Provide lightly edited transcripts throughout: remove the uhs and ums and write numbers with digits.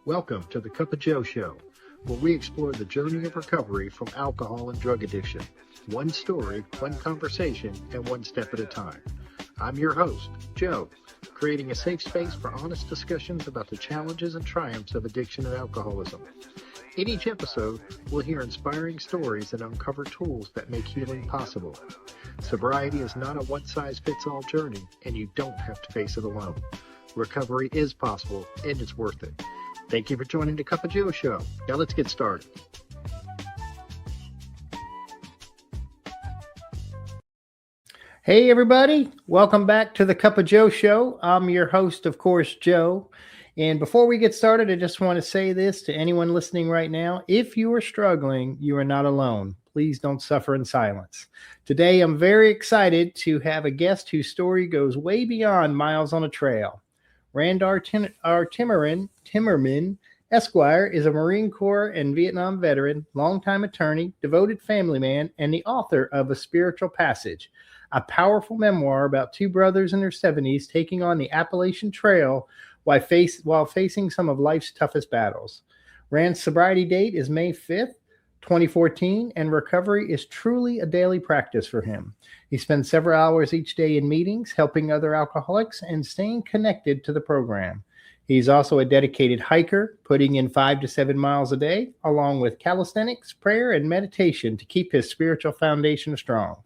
Welcome to the Cup of Joe Show, where we explore the journey of recovery from alcohol and drug addiction. One story, one conversation, and one step at a time. I'm your host, Joe, creating a safe space for honest discussions about the challenges and triumphs of addiction and alcoholism. In each episode, we'll hear inspiring stories and uncover tools that make healing possible. Sobriety is not a one-size-fits-all journey, and you don't have to face it alone. Recovery is possible, and it's worth it. Thank you for joining the Cup of Joe Show. Now let's get started. Hey everybody, welcome back to the Cup of Joe Show. I'm your host, of course, Joe. And before we get started, I just want to say this to anyone listening right now. If you are struggling, you are not alone. Please don't suffer in silence. Today, I'm very excited to have a guest whose story goes way beyond miles on a trail. Timmerman, Esquire, is a Marine Corps and Vietnam veteran, longtime attorney, devoted family man, and the author of A Spiritual Passage, a powerful memoir about two brothers in their 70s taking on the Appalachian Trail while facing some of life's toughest battles. Rand's sobriety date is May 5th, 2014, and recovery is truly a daily practice for him. He spends several hours each day in meetings, helping other alcoholics and staying connected to the program. He's also a dedicated hiker, putting in 5 to 7 miles a day, along with calisthenics, prayer, and meditation to keep his spiritual foundation strong.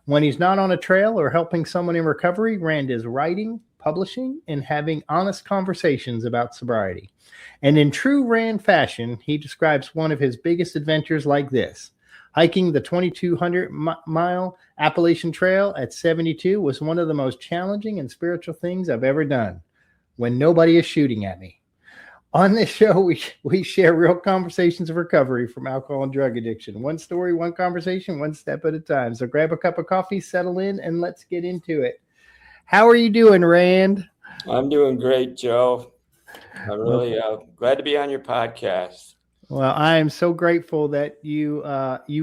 When he's not on a trail or helping someone in recovery, Rand is writing, publishing, and having honest conversations about sobriety. And in true Rand fashion, he describes one of his biggest adventures like this. Hiking the 2,200-mile Appalachian Trail at 72 was one of the most challenging and spiritual things I've ever done, when nobody is shooting at me. On this show, we share real conversations of recovery from alcohol and drug addiction. One story, one conversation, one step at a time. So grab a cup of coffee, settle in, and let's get into it. How are you doing, Rand? I'm doing great, Joe. I'm really glad to be on your podcast. Well, I am so grateful that you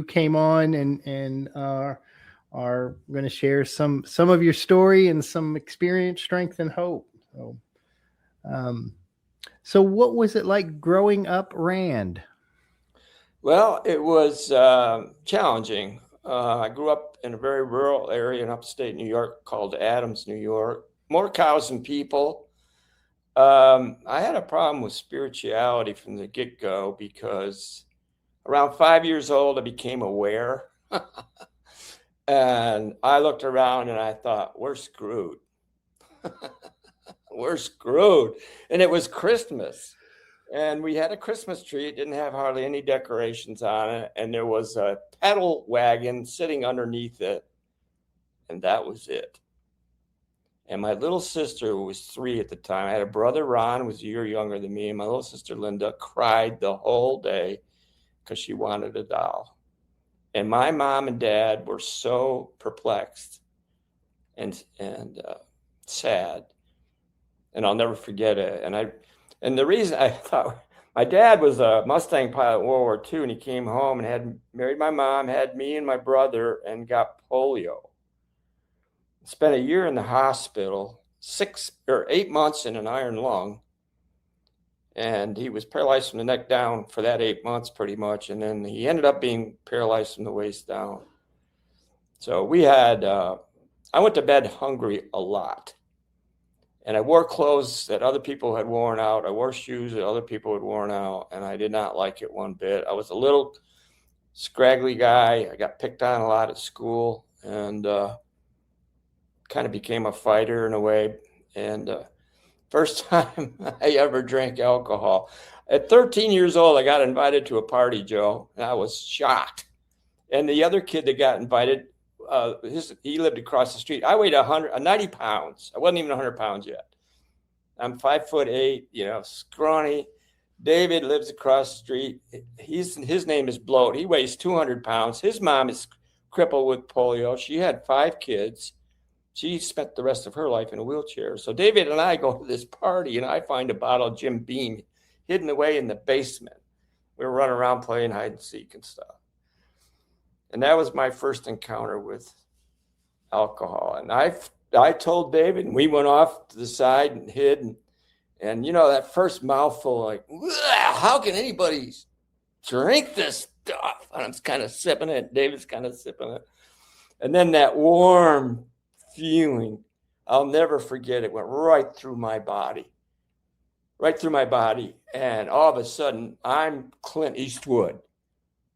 came on and are going to share some of your story and some experience, strength, and hope. So what was it like growing up, Rand? Well, it was challenging. I grew up in a very rural area in upstate New York called Adams, New York. More cows than people. I had a problem with spirituality from the get-go because around 5 years old, I became aware. And I looked around and I thought, we're screwed. We're screwed. And it was Christmas. And we had a Christmas tree. It didn't have hardly any decorations on it. And there was a pedal wagon sitting underneath it. And that was it. And my little sister, who was 3 at the time, I had a brother, Ron, who was a year younger than me. And my little sister, Linda, cried the whole day because she wanted a doll. And my mom and dad were so perplexed and sad. And I'll never forget it. And the reason I thought, my dad was a Mustang pilot in World War II, and he came home and had married my mom, had me and my brother, and got polio. Spent a year in the hospital, 6 or 8 months in an iron lung. And he was paralyzed from the neck down for that 8 months pretty much. And then he ended up being paralyzed from the waist down. So we had, I went to bed hungry a lot. And I wore clothes that other people had worn out. I wore shoes that other people had worn out. And I did not like it one bit. I was a little scraggly guy. I got picked on a lot at school and kind of became a fighter in a way. And first time I ever drank alcohol. At 13 years old, I got invited to a party, Joe. And I was shocked. And the other kid that got invited, he lived across the street. I weighed 90 pounds. I wasn't even 100 pounds yet. I'm 5'8", scrawny. David lives across the street. His name is Bloat. He weighs 200 pounds. His mom is crippled with polio. She had 5 kids. She spent the rest of her life in a wheelchair. So David and I go to this party, and I find a bottle of Jim Beam hidden away in the basement. We were running around playing hide and seek and stuff. And that was my first encounter with alcohol. And I told David, and we went off to the side and hid. And, you know, that first mouthful, like, how can anybody drink this stuff? And I'm kind of sipping it. David's kind of sipping it. And then that warm feeling, I'll never forget it, went right through my body. Right through my body. And all of a sudden, I'm Clint Eastwood.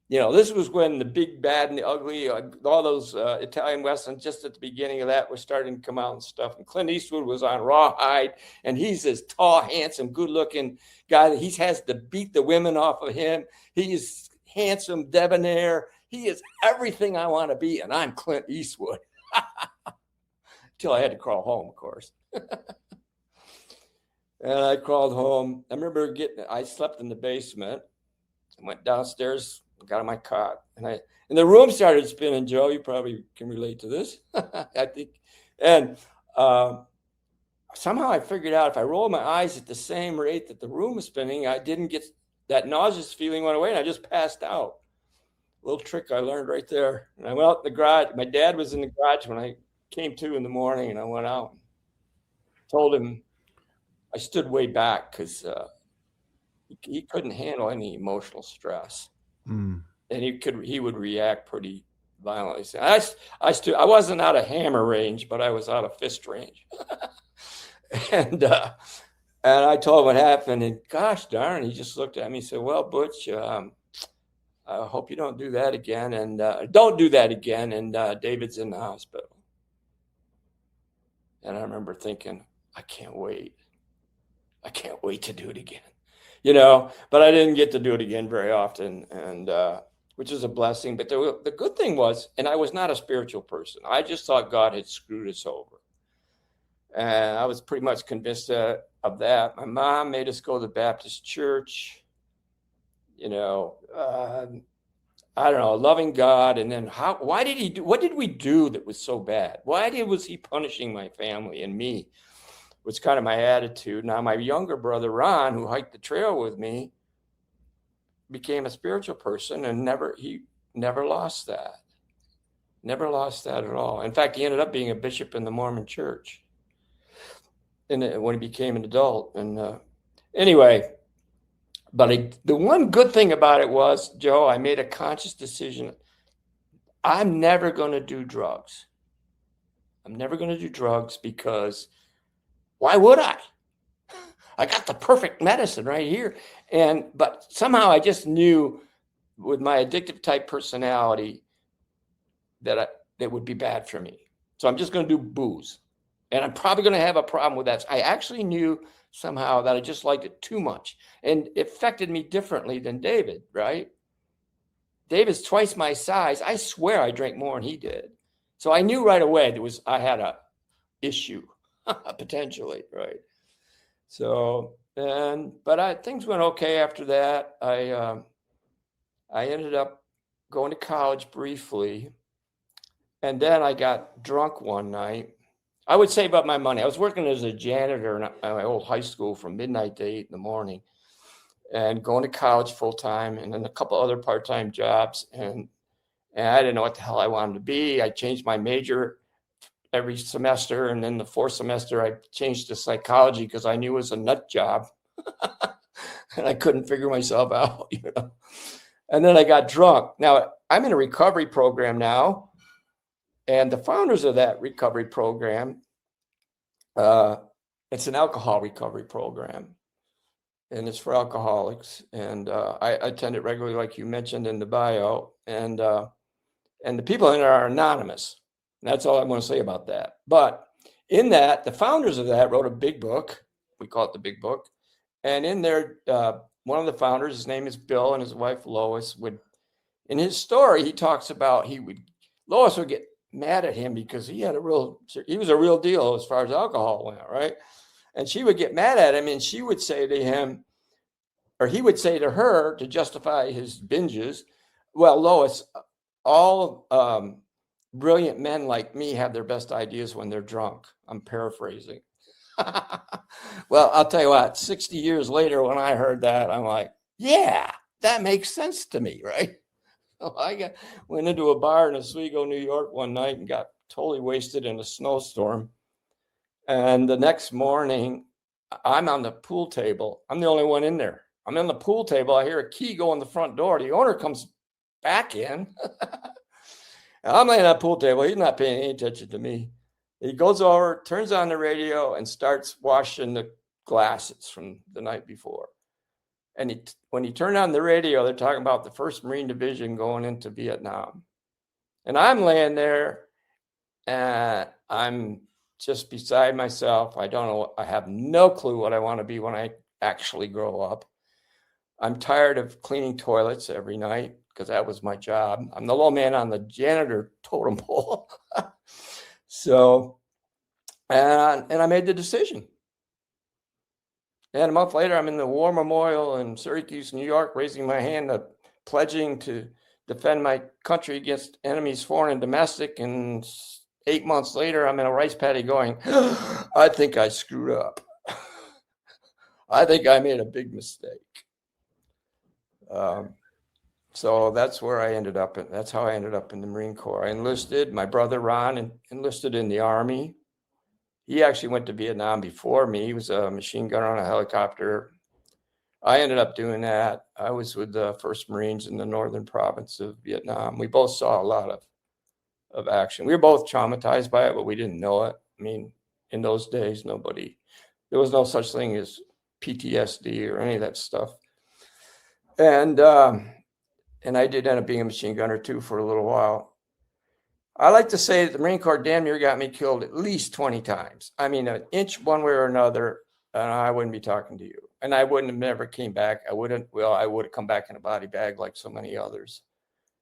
You know, this was when The Big, Bad, and the Ugly, all those Italian Westerns, just at the beginning of that, were starting to come out and stuff. And Clint Eastwood was on Rawhide, and he's this tall, handsome, good-looking guy that he has to beat the women off of him. He is handsome, debonair. He is everything I want to be, and I'm Clint Eastwood. Until I had to crawl home, of course. And I crawled home. I remember I slept in the basement. I went downstairs, got on my cot, and the room started spinning. Joe, you probably can relate to this, I think. And somehow I figured out if I rolled my eyes at the same rate that the room was spinning, I didn't get that nauseous feeling went away, and I just passed out. A little trick I learned right there. And I went out in the garage. My dad was in the garage when I came to in the morning, and I went out and told him. I stood way back because he couldn't handle any emotional stress, and he would react pretty violently. So I wasn't out of hammer range, but I was out of fist range, and I told him what happened, and gosh darn, he just looked at me and said, "Well, Butch, I hope you don't do that again, and don't do that again." And David's in the hospital, and I remember thinking, I can't wait to do it again, you know, but I didn't get to do it again very often, and which is a blessing. But the good thing was, and I was not a spiritual person. I just thought God had screwed us over. And I was pretty much convinced of that. My mom made us go to the Baptist church, you know, I don't know, loving God. And then what did we do that was so bad? Why was he punishing my family and me? Was kind of my attitude. Now, my younger brother, Ron, who hiked the trail with me, became a spiritual person, and he never lost that. Never lost that at all. In fact, he ended up being a bishop in the Mormon church when he became an adult. And anyway, but the one good thing about it was, Joe, I made a conscious decision. I'm never going to do drugs. I'm never going to do drugs because why would I? I got the perfect medicine right here. But somehow I just knew with my addictive type personality that would be bad for me. So I'm just going to do booze. And I'm probably going to have a problem with that. I actually knew somehow that I just liked it too much. And it affected me differently than David, right? David's twice my size. I swear I drank more than he did. So I knew right away I had a issue. Potentially, right? So, but things went okay after that. I ended up going to college briefly, and then I got drunk one night. I would save up my money. I was working as a janitor in my old high school from midnight to 8 in the morning, and going to college full time, and then a couple other part-time jobs, and I didn't know what the hell I wanted to be. I changed my major every semester, and then the fourth semester I changed to psychology because I knew it was a nut job and I couldn't figure myself out, you know. And then I got drunk. Now I'm in a recovery program now, and the founders of that recovery program, it's an alcohol recovery program, and it's for alcoholics. And I attend it regularly, like you mentioned in the bio, and the people in it are anonymous. That's all I'm going to say about that. But in that, the founders of that wrote a big book. We call it the Big Book. And in there, one of the founders, his name is Bill, and his wife Lois in his story, he talks about Lois would get mad at him because he was a real deal as far as alcohol went, right? And she would get mad at him, and she would say to him, or he would say to her to justify his binges, well, Lois, all brilliant men like me have their best ideas when they're drunk. I'm paraphrasing. Well, I'll tell you what, 60 years later, when I heard that, I'm like, yeah, that makes sense to me, right? So I went into a bar in Oswego, New York one night and got totally wasted in a snowstorm. And the next morning, I'm on the pool table. I'm the only one in there. I'm on the pool table. I hear a key go in the front door. The owner comes back in. I'm laying on the pool table. He's not paying any attention to me. He goes over, turns on the radio, and starts washing the glasses from the night before. And when he turned on the radio, they're talking about the 1st Marine Division going into Vietnam. And I'm laying there, and I'm just beside myself. I don't know. I have no clue what I want to be when I actually grow up. I'm tired of cleaning toilets every night because that was my job. I'm the low man on the janitor totem pole. So, and I made the decision. And a month later, I'm in the War Memorial in Syracuse, New York, raising my hand, pledging to defend my country against enemies, foreign and domestic. And 8 months later, I'm in a rice paddy going, I think I screwed up. I think I made a big mistake. So that's where I ended up. That's how I ended up in the Marine Corps. I enlisted. My brother Ron enlisted in the Army. He actually went to Vietnam before me. He was a machine gunner on a helicopter. I ended up doing that. I was with the 1st Marines in the northern province of Vietnam. We both saw a lot of action. We were both traumatized by it, but we didn't know it. I mean, in those days, there was no such thing as PTSD or any of that stuff. And I did end up being a machine gunner too for a little while. I like to say that the Marine Corps damn near got me killed at least 20 times. I mean, an inch one way or another, and I wouldn't be talking to you. And I wouldn't have never came back. I would have come back in a body bag like so many others.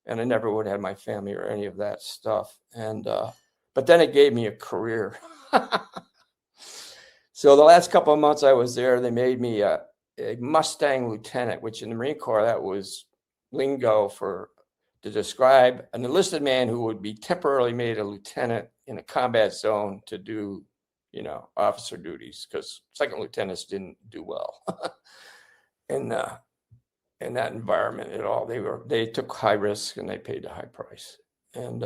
And I never would have had my family or any of that stuff. And but then it gave me a career. So the last couple of months I was there, they made me a Mustang lieutenant, which in the Marine Corps, that was lingo to describe an enlisted man who would be temporarily made a lieutenant in a combat zone to do, officer duties, because 2nd lieutenants didn't do well in that environment at all. They took high risk and they paid a high price. And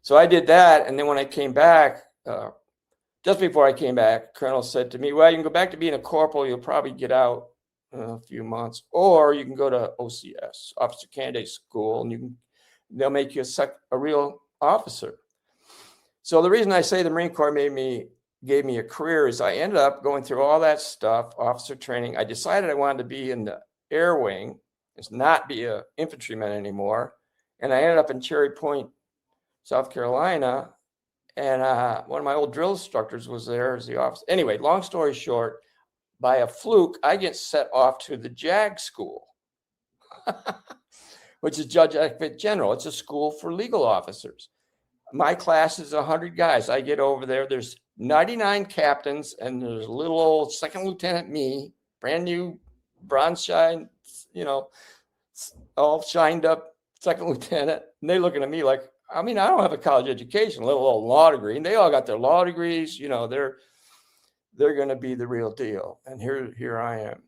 so I did that. And then when I came back, just before I came back, Colonel said to me, well, you can go back to being a corporal. You'll probably get out in a few months, or you can go to OCS, Officer Candidate School, and they'll make you a real officer. So the reason I say the Marine Corps gave me a career is I ended up going through all that stuff, officer training. I decided I wanted to be in the air wing, not be an infantryman anymore. And I ended up in Cherry Point, South Carolina. And one of my old drill instructors was there as the officer. Anyway, long story short, by a fluke, I get set off to the JAG school, which is Judge Advocate General. It's a school for legal officers. My class is 100 guys. I get over there. There's 99 captains, and there's a little old 2nd lieutenant me, brand new, bronze shine, all shined up 2nd lieutenant. And they're looking at me like, I mean, I don't have a college education, let alone law degree. And they all got their law degrees. They're going to be the real deal. And here I am.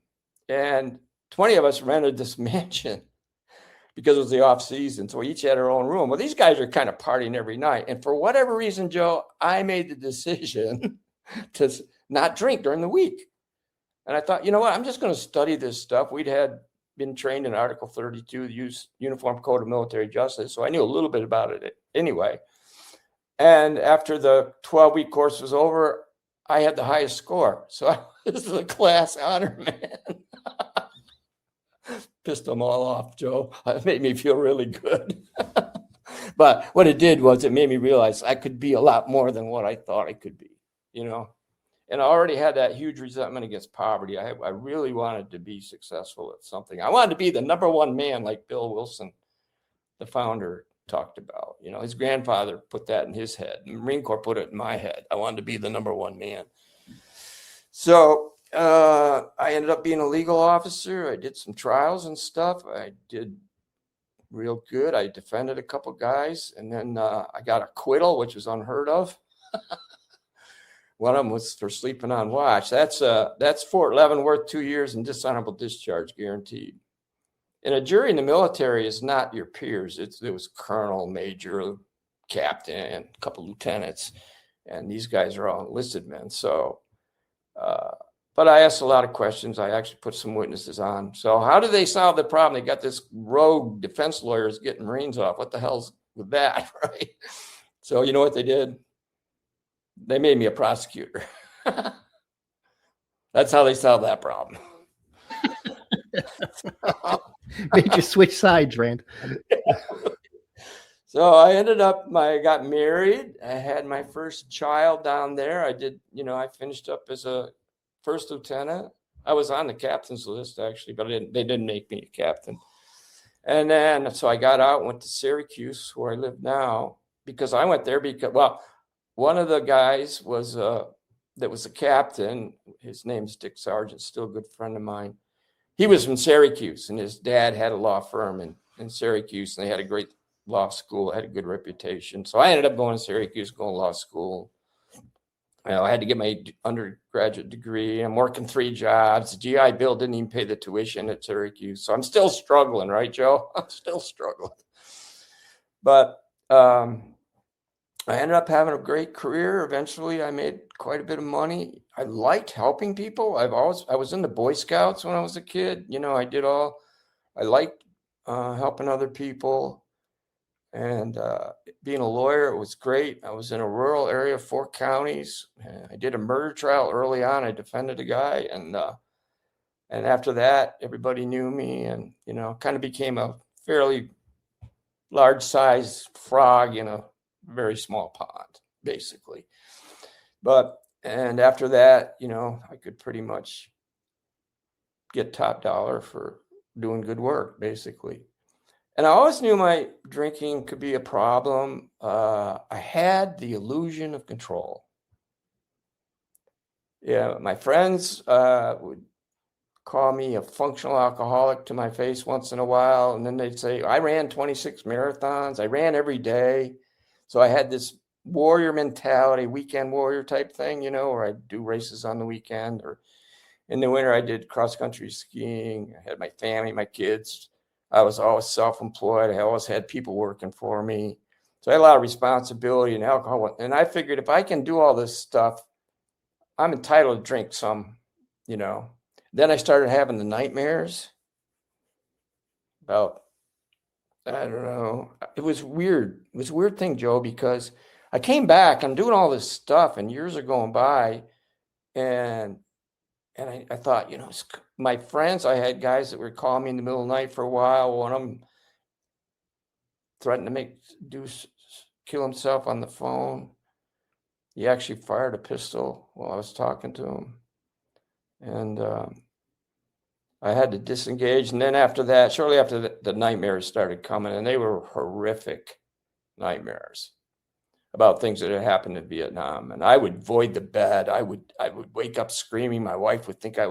And 20 of us rented this mansion because it was the off season. So we each had our own room. Well, these guys are kind of partying every night. And for whatever reason, Joe, I made the decision to not drink during the week. And I thought, you know what? I'm just going to study this stuff. We'd been trained in Article 32, the Uniform Code of Military Justice. So I knew a little bit about it anyway. And after the 12-week course was over, I had the highest score. So I was the class honor man. Pissed them all off, Joe. It made me feel really good. But what it did was it made me realize I could be a lot more than what I thought I could be, And I already had that huge resentment against poverty. I really wanted to be successful at something. I wanted to be the number one man like Bill Wilson, the founder, talked about. His grandfather put that in his head. The Marine Corps put it in my head. I wanted to be the number one man. So I ended up being a legal officer. I did some trials and stuff. I did real good. I defended a couple guys, and then I got acquittal, which was unheard of. One of them was for sleeping on watch. That's Fort Leavenworth, 2 years and dishonorable discharge guaranteed. And a jury in the military is not your peers. It was colonel, major, captain, a couple lieutenants, and these guys are all enlisted men. So But I asked a lot of questions. I actually put some witnesses on. So how do they solve the problem? They got this rogue defense lawyers getting Marines off. What the hell's with that, right? So you know what they did? They made me a prosecutor. That's how they solved that problem. Made you switch sides, Rand. So I got married. I had my first child down there. I finished up as a first lieutenant. I was on the captain's list, actually, but they didn't make me a captain. And then, so I got out, went to Syracuse, where I live now, because I went there because, one of the guys that was a captain. His name's Dick Sargent, still a good friend of mine. He was from Syracuse, and his dad had a law firm in Syracuse, and they had a great law school, had a good reputation. So I ended up going to Syracuse, going to law school. I had to get my undergraduate degree. I'm working 3 jobs. The GI Bill didn't even pay the tuition at Syracuse. So I'm still struggling, right, Joe? I'm still struggling. But I ended up having a great career. Eventually, I made quite a bit of money. I liked helping people. I was in the Boy Scouts when I was a kid. I liked helping other people. And being a lawyer, it was great. I was in a rural area, 4 counties. I did a murder trial early on. I defended a guy, and after that, everybody knew me, and kind of became a fairly large-sized frog in a very small pond, basically. And after that, I could pretty much get top dollar for doing good work, basically. And I always knew my drinking could be a problem. I had the illusion of control. Yeah, my friends would call me a functional alcoholic to my face once in a while. And then they'd say, I ran 26 marathons. I ran every day. So I had this warrior mentality, weekend warrior type thing, where I'd do races on the weekend, or in the winter I did cross-country skiing. I had my family, my kids. I was always self-employed. I always had people working for me. So I had a lot of responsibility and alcohol. And I figured if I can do all this stuff, I'm entitled to drink some, Then I started having the nightmares about, I don't know. It was weird. It was a weird thing, Joe, because I came back, I'm doing all this stuff, and years are going by, and I thought, my friends, I had guys that would call me in the middle of the night for a while. One of them threatened to kill himself on the phone. He actually fired a pistol while I was talking to him. And I had to disengage. And then after that, shortly after the nightmares started coming, and they were horrific nightmares about things that had happened in Vietnam. And I would void the bed. I would wake up screaming. My wife would think I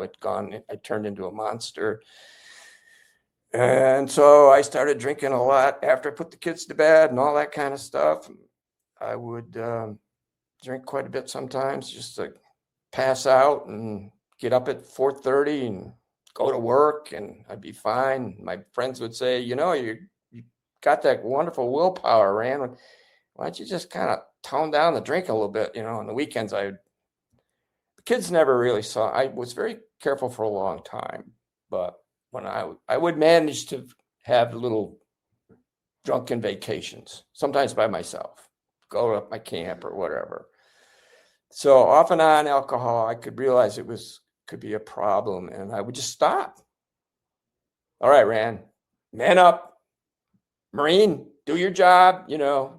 turned into a monster. And so I started drinking a lot after I put the kids to bed and all that kind of stuff. I would drink quite a bit sometimes, just to pass out and get up at 4:30 and go to work, and I'd be fine. My friends would say, you got that wonderful willpower, Rand. Why don't you just kind of tone down the drink a little bit? On the weekends, the kids never really saw. I was very careful for a long time, but when I would manage to have little drunken vacations, sometimes by myself, go to my camp or whatever. So off and on alcohol, I could realize could be a problem, and I would just stop. All right, Rand, man up, Marine, do your job,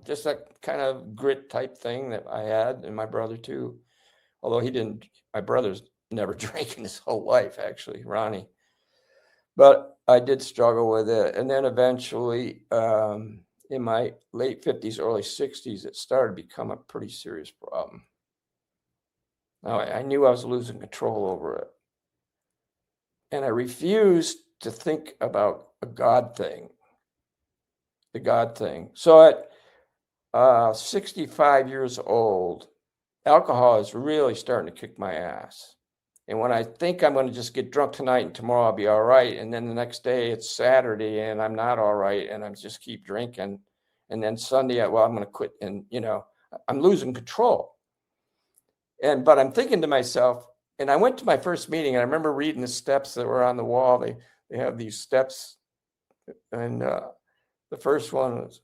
just that kind of grit type thing that I had, and my brother too. Although my brother's never drank in his whole life, actually, Ronnie. But I did struggle with it. And then eventually, in my late 50s, early 60s, it started to become a pretty serious problem. Now, I knew I was losing control over it. And I refused to think about the God thing. So at 65 years old, alcohol is really starting to kick my ass. And when I think I'm going to just get drunk tonight and tomorrow I'll be all right, and then the next day it's Saturday and I'm not all right, and I just keep drinking, and then Sunday, I'm going to quit, and I'm losing control. But I'm thinking to myself, And I went to my first meeting, and I remember reading the steps that were on the wall. They have these steps, and the first one was,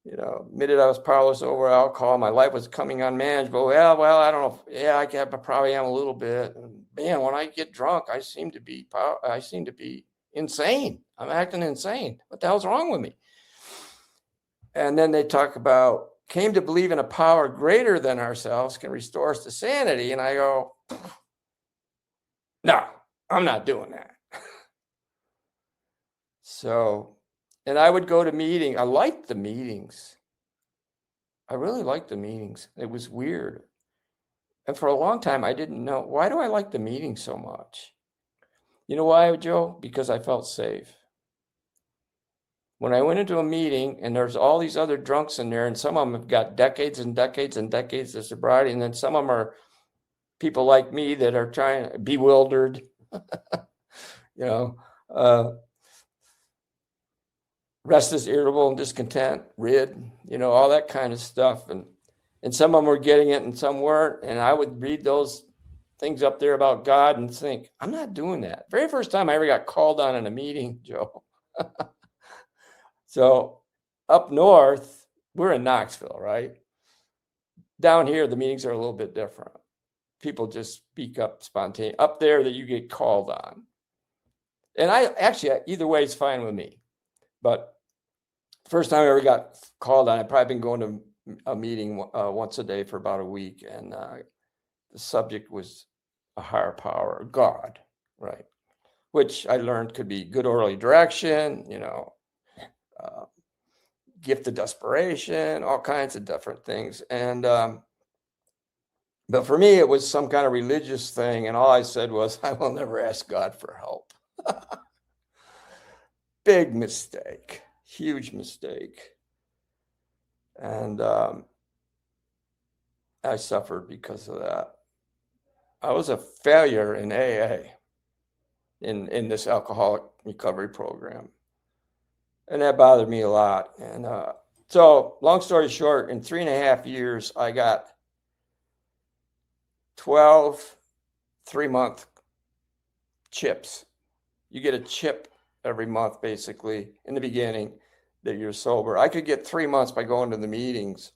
admitted I was powerless over alcohol. My life was becoming unmanageable. Well, I don't know. Yeah, I probably am a little bit. And man, when I get drunk, I seem to be insane. I'm acting insane. What the hell's wrong with me? And then they talk about came to believe in a power greater than ourselves can restore us to sanity. And I go, no, I'm not doing that. So, and I would go to meetings. I liked the meetings. I really liked the meetings. It was weird. And for a long time, I didn't know, why do I like the meetings so much? You know why, Joe? Because I felt safe. When I went into a meeting and there's all these other drunks in there, and some of them have got decades and decades and decades of sobriety, and then some of them are people like me that are trying, bewildered, restless, irritable, and discontent, rid, all that kind of stuff. And some of them were getting it and some weren't. And I would read those things up there about God and think, I'm not doing that. Very first time I ever got called on in a meeting, Joe. So up north, we're in Knoxville, right? Down here, the meetings are a little bit different. People just speak up spontaneously. Up there, that you get called on. And either way is fine with me. But first time I ever got called on, I'd probably been going to a meeting once a day for about a week. And the subject was a higher power, God, right? Which I learned could be good orderly direction, gift of desperation, all kinds of different things. And but for me, it was some kind of religious thing. And all I said was, I will never ask God for help. Big mistake, huge mistake. And I suffered because of that. I was a failure in AA, in this alcoholic recovery program. And that bothered me a lot. And so long story short, in 3.5 years, I got 12 3-month chips. You get a chip every month, basically, in the beginning that you're sober. I could get 3 months by going to the meetings,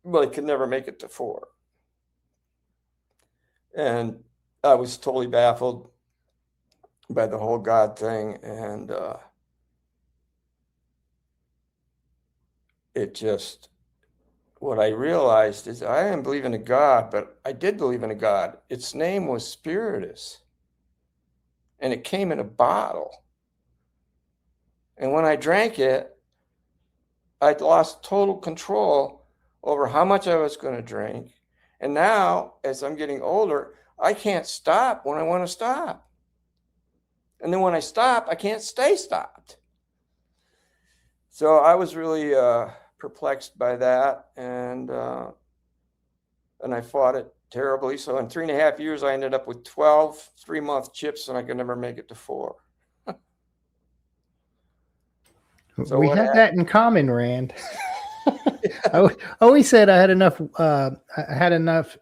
but I could never make it to 4. And I was totally baffled by the whole God thing. And what I realized is I didn't believe in a God, but I did believe in a God. Its name was Spiritus. And it came in a bottle. And when I drank it, I lost total control over how much I was going to drink. And now, as I'm getting older, I can't stop when I want to stop. And then when I stop, I can't stay stopped. So I was really perplexed by that, and I fought it terribly. So in 3.5 years, I ended up with 12 3-month chips, and I could never make it to 4. So we had that in common, Rand. I always said I had enough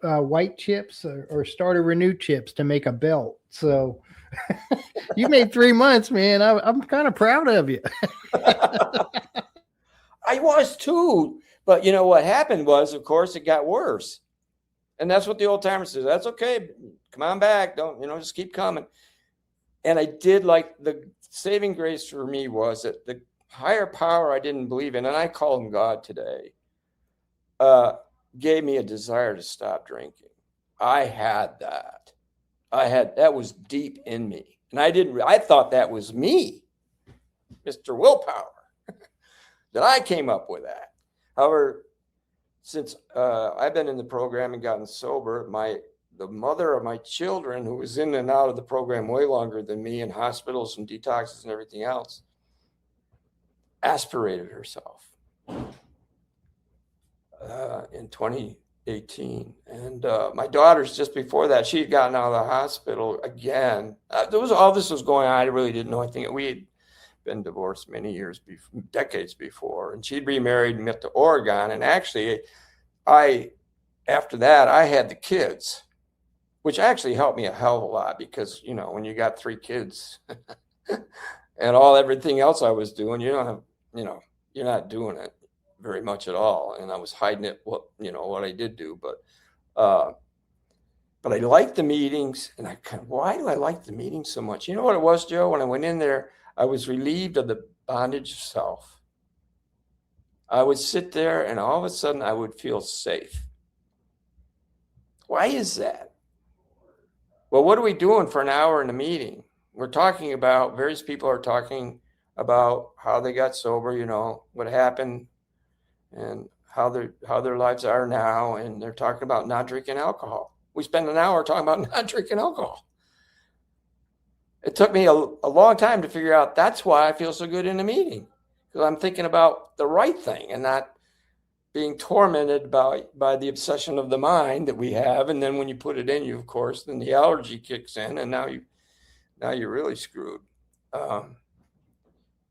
white chips or starter renew chips to make a belt. So you made 3 months, man. I'm kind of proud of you. I was too. But you know what happened was, of course, it got worse. And that's what the old timer says. That's okay. Come on back. Don't, just keep coming. And I did, like, the saving grace for me was that the higher power I didn't believe in, and I call him God today, gave me a desire to stop drinking. I had that. That was deep in me. And I thought that was me, Mr. Willpower, that I came up with that. However, since I've been in the program and gotten sober, the mother of my children, who was in and out of the program way longer than me in hospitals and detoxes and everything else, aspirated herself in 2018. And my daughter's just before that, she had gotten out of the hospital again. All this was going on. I really didn't know anything. We had been divorced many years, decades before, and she'd remarried and moved to Oregon. And actually, after that, I had the kids which actually helped me a hell of a lot because, you know, when you got 3 kids and everything else I was doing, you don't have, you know, you're not doing it very much at all. And I was hiding it, what I did do, but I liked the meetings, and why do I like the meetings so much? You know what it was, Joe? When I went in there, I was relieved of the bondage of self. I would sit there and all of a sudden I would feel safe. Why is that? Well, what are we doing for an hour in a meeting? We're talking about, various people are talking about how they got sober, you know, what happened and how their lives are now. And they're talking about not drinking alcohol. We spend an hour talking about not drinking alcohol. It took me a long time to figure out that's why I feel so good in a meeting, because I'm thinking about the right thing and not being tormented by the obsession of the mind that we have. And then when you put it in you, of course, then the allergy kicks in, and now you're really screwed.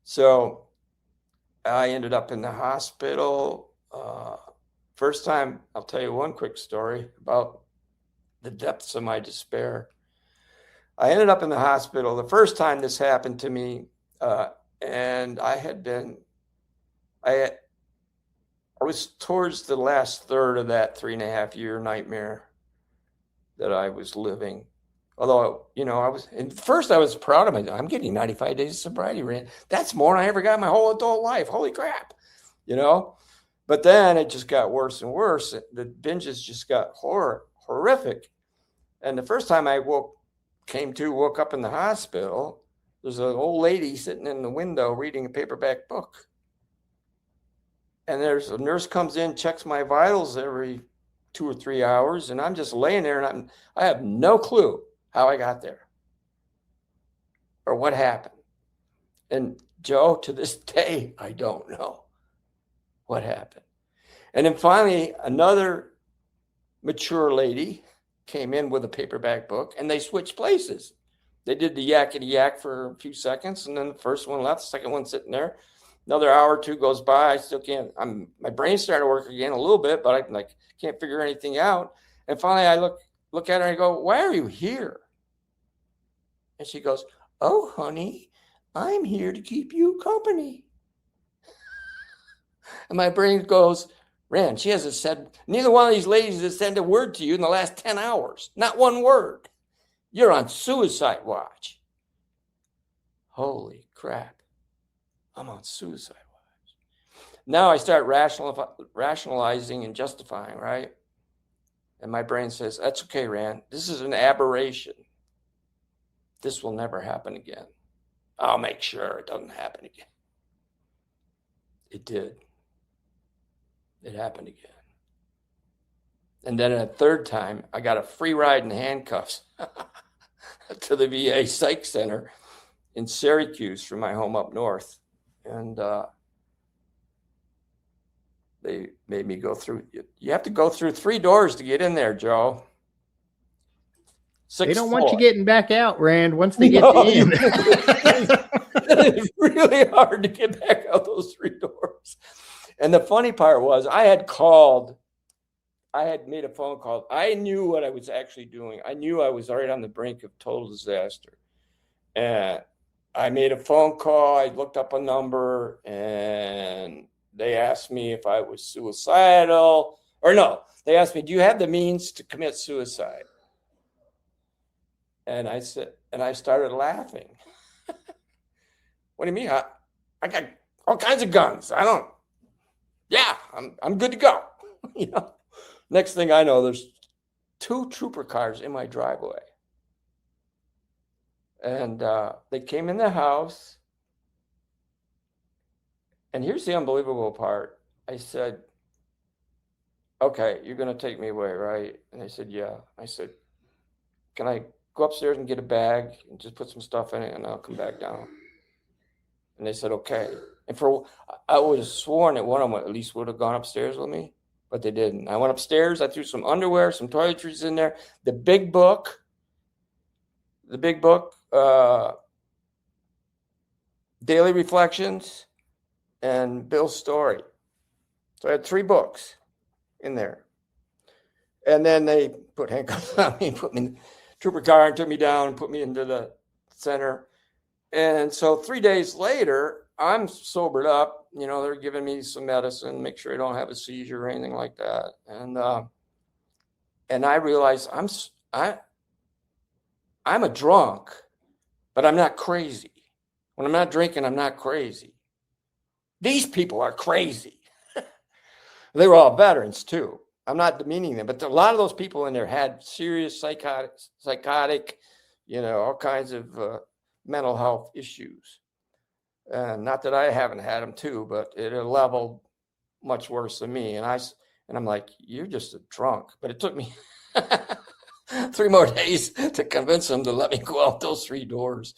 So I ended up in the hospital. First time, I'll tell you one quick story about the depths of my despair. I ended up in the hospital the first time this happened to me, and I was towards the last third of that 3.5-year nightmare that I was living. Although, you know, at first I was proud of myself. I'm getting 95 days of sobriety, Rand. That's more than I ever got in my whole adult life. Holy crap, you know? But then it just got worse and worse. The binges just got horrific. And the first time I woke up in the hospital, there's an old lady sitting in the window reading a paperback book. And there's a nurse comes in, checks my vitals every 2 or 3 hours, and I'm just laying there, and I have no clue how I got there or what happened. And Joe, to this day, I don't know what happened. And then finally, another mature lady came in with a paperback book, and they switched places. They did the yakety yak for a few seconds, and then the first one left, the second one sitting there. Another hour or two goes by. I still can't. My brain started to work again a little bit, but I can't figure anything out. And finally, I look at her and I go, "Why are you here?" And she goes, "Oh, honey, I'm here to keep you company." And my brain goes, "Rand, she hasn't said, neither one of these ladies has said a word to you in the last 10 hours. Not one word. You're on suicide watch." Holy crap. I'm on suicide watch. Now I start rationalizing and justifying, right? And my brain says, "That's okay, Rand. This is an aberration. This will never happen again. I'll make sure it doesn't happen again." It did. It happened again. And then a third time, I got a free ride in handcuffs to the VA Psych Center in Syracuse from my home up north. And they made me go through. You have to go through 3 doors to get in there, Joe. They don't want you getting back out, Rand, once they get in. It's really hard to get back out those 3 doors. And the funny part was I had made a phone call. I knew what I was actually doing. I knew I was right on the brink of total disaster. And I made a phone call. I looked up a number, and they asked me if I was suicidal. Or no, they asked me, "Do you have the means to commit suicide?" And I said, and I started laughing. "What do you mean? I got all kinds of guns. I'm good to go." You know. Next thing I know, there's 2 trooper cars in my driveway. And they came in the house. And here's the unbelievable part. I said, "Okay, you're going to take me away, right?" And they said, "Yeah." I said, "Can I go upstairs and get a bag and just put some stuff in it, and I'll come back down?" And they said, "Okay." And I would have sworn that one of them at least would have gone upstairs with me, but they didn't. I went upstairs. I threw some underwear, some toiletries in there, the big book, Daily Reflections, and Bill's Story. So I had 3 books in there. And then they put handcuffs on me, put me in the trooper car and took me down and put me into the center. And so 3 days later, I'm sobered up. You know, they're giving me some medicine, make sure I don't have a seizure or anything like that. And I realized I'm a drunk, but I'm not crazy. When I'm not drinking, I'm not crazy. These people are crazy. They were all veterans too. I'm not demeaning them, but a lot of those people in there had serious psychotic, you know, all kinds of mental health issues. Not that I haven't had them too, but at a level much worse than me. And I'm like, you're just a drunk. But it took me 3 more days to convince them to let me go out those 3 doors,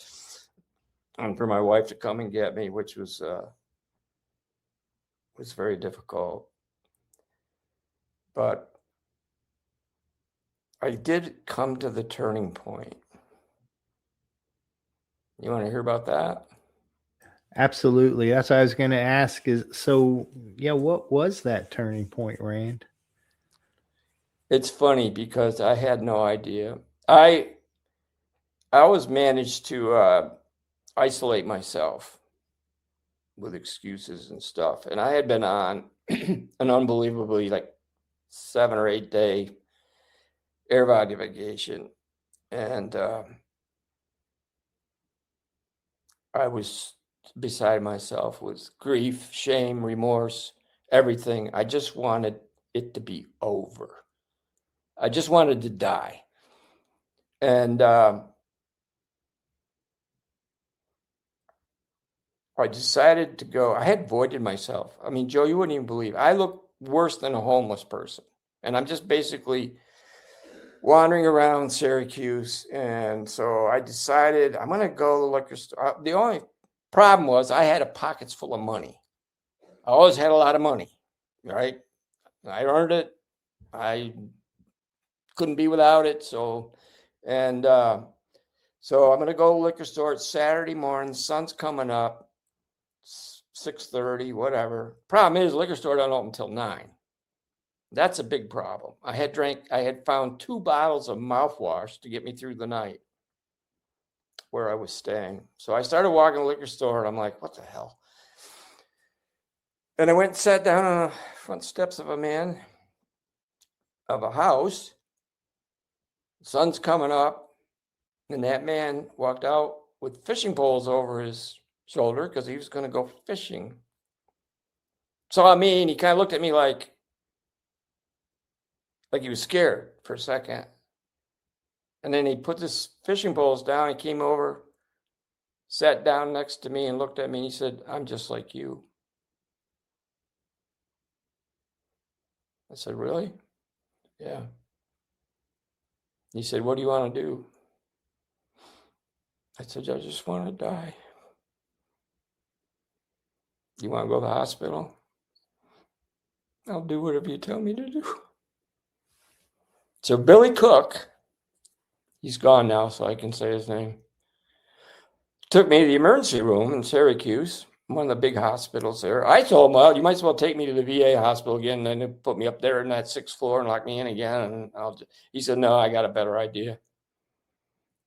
and for my wife to come and get me, which was very difficult. But I did come to the turning point. You want to hear about that? Absolutely. That's what I was going to ask is, so yeah, what was that turning point, Rand? It's funny because I had no idea. I always managed to isolate myself with excuses and stuff. And I had been on an unbelievably like 7 or 8 day air vacation. And I was beside myself with grief, shame, remorse, everything. I just wanted it to be over. I just wanted to die. And I decided to go. I had voided myself. I mean, Joe, you wouldn't even believe. I look worse than a homeless person. And I'm just basically wandering around Syracuse. And so I decided I'm going to go to the liquor store. The only problem was I had pockets full of money. I always had a lot of money, right? I earned it. I couldn't be without it. So I'm going to go to the liquor store. It's Saturday morning. The sun's coming up, 6:30, whatever. Problem is, the liquor store don't open until 9. That's a big problem. I had found 2 bottles of mouthwash to get me through the night where I was staying. So I started walking to the liquor store, and I'm like, what the hell? And I went and sat down on the front steps of a house. The sun's coming up, and that man walked out with fishing poles over his shoulder because he was going to go fishing. Saw me, and he kind of looked at me like he was scared for a second. And then he put his fishing poles down. He came over, sat down next to me and looked at me, and he said, I'm just like you. I said, really? Yeah. He said, what do you want to do? I said, I just want to die. You want to go to the hospital? I'll do whatever you tell me to do. So Billy Cook, he's gone now, so I can say his name, took me to the emergency room in Syracuse, one of the big hospitals there. I told him, well, you might as well take me to the VA hospital again, and then they put me up there in that 6th floor and lock me in again. And he said, no, I got a better idea.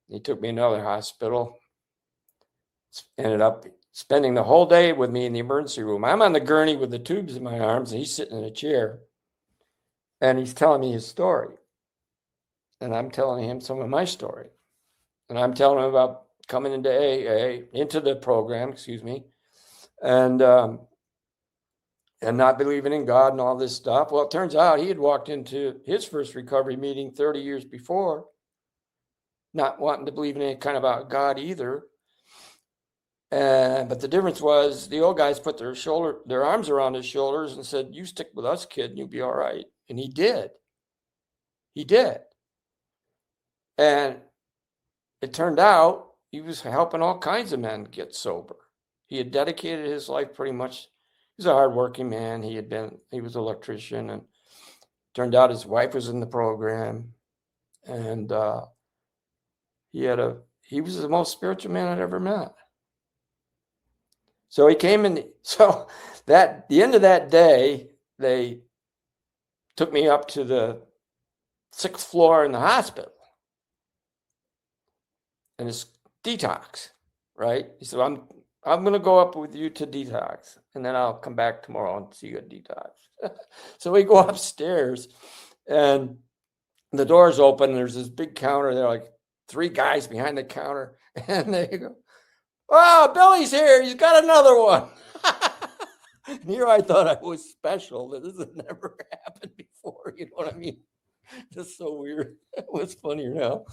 He took me to another hospital. Ended up spending the whole day with me in the emergency room. I'm on the gurney with the tubes in my arms, and he's sitting in a chair, and he's telling me his story. And I'm telling him some of my story. And I'm telling him about coming into into the program, and not believing in God and all this stuff. Well, it turns out he had walked into his first recovery meeting 30 years before, not wanting to believe in any kind of God either. But the difference was the old guys put their arms around his shoulders and said, you stick with us, kid, and you'll be all right. And he did. He did. And it turned out he was helping all kinds of men get sober. He had dedicated his life pretty much. He was a hardworking man. He was an electrician, and turned out his wife was in the program. And he was the most spiritual man I'd ever met. So he came in. So the end of that day, they took me up to the 6th floor in the hospital. And it's detox, right? He said, I'm going to go up with you to detox, and then I'll come back tomorrow and see you at detox. So we go upstairs, and the door's open, and there's this big counter. There are like 3 guys behind the counter, and they go, "Oh, Billy's here. He's got another one." And here I thought I was special. This has never happened before. You know what I mean? Just so weird. It was funnier now.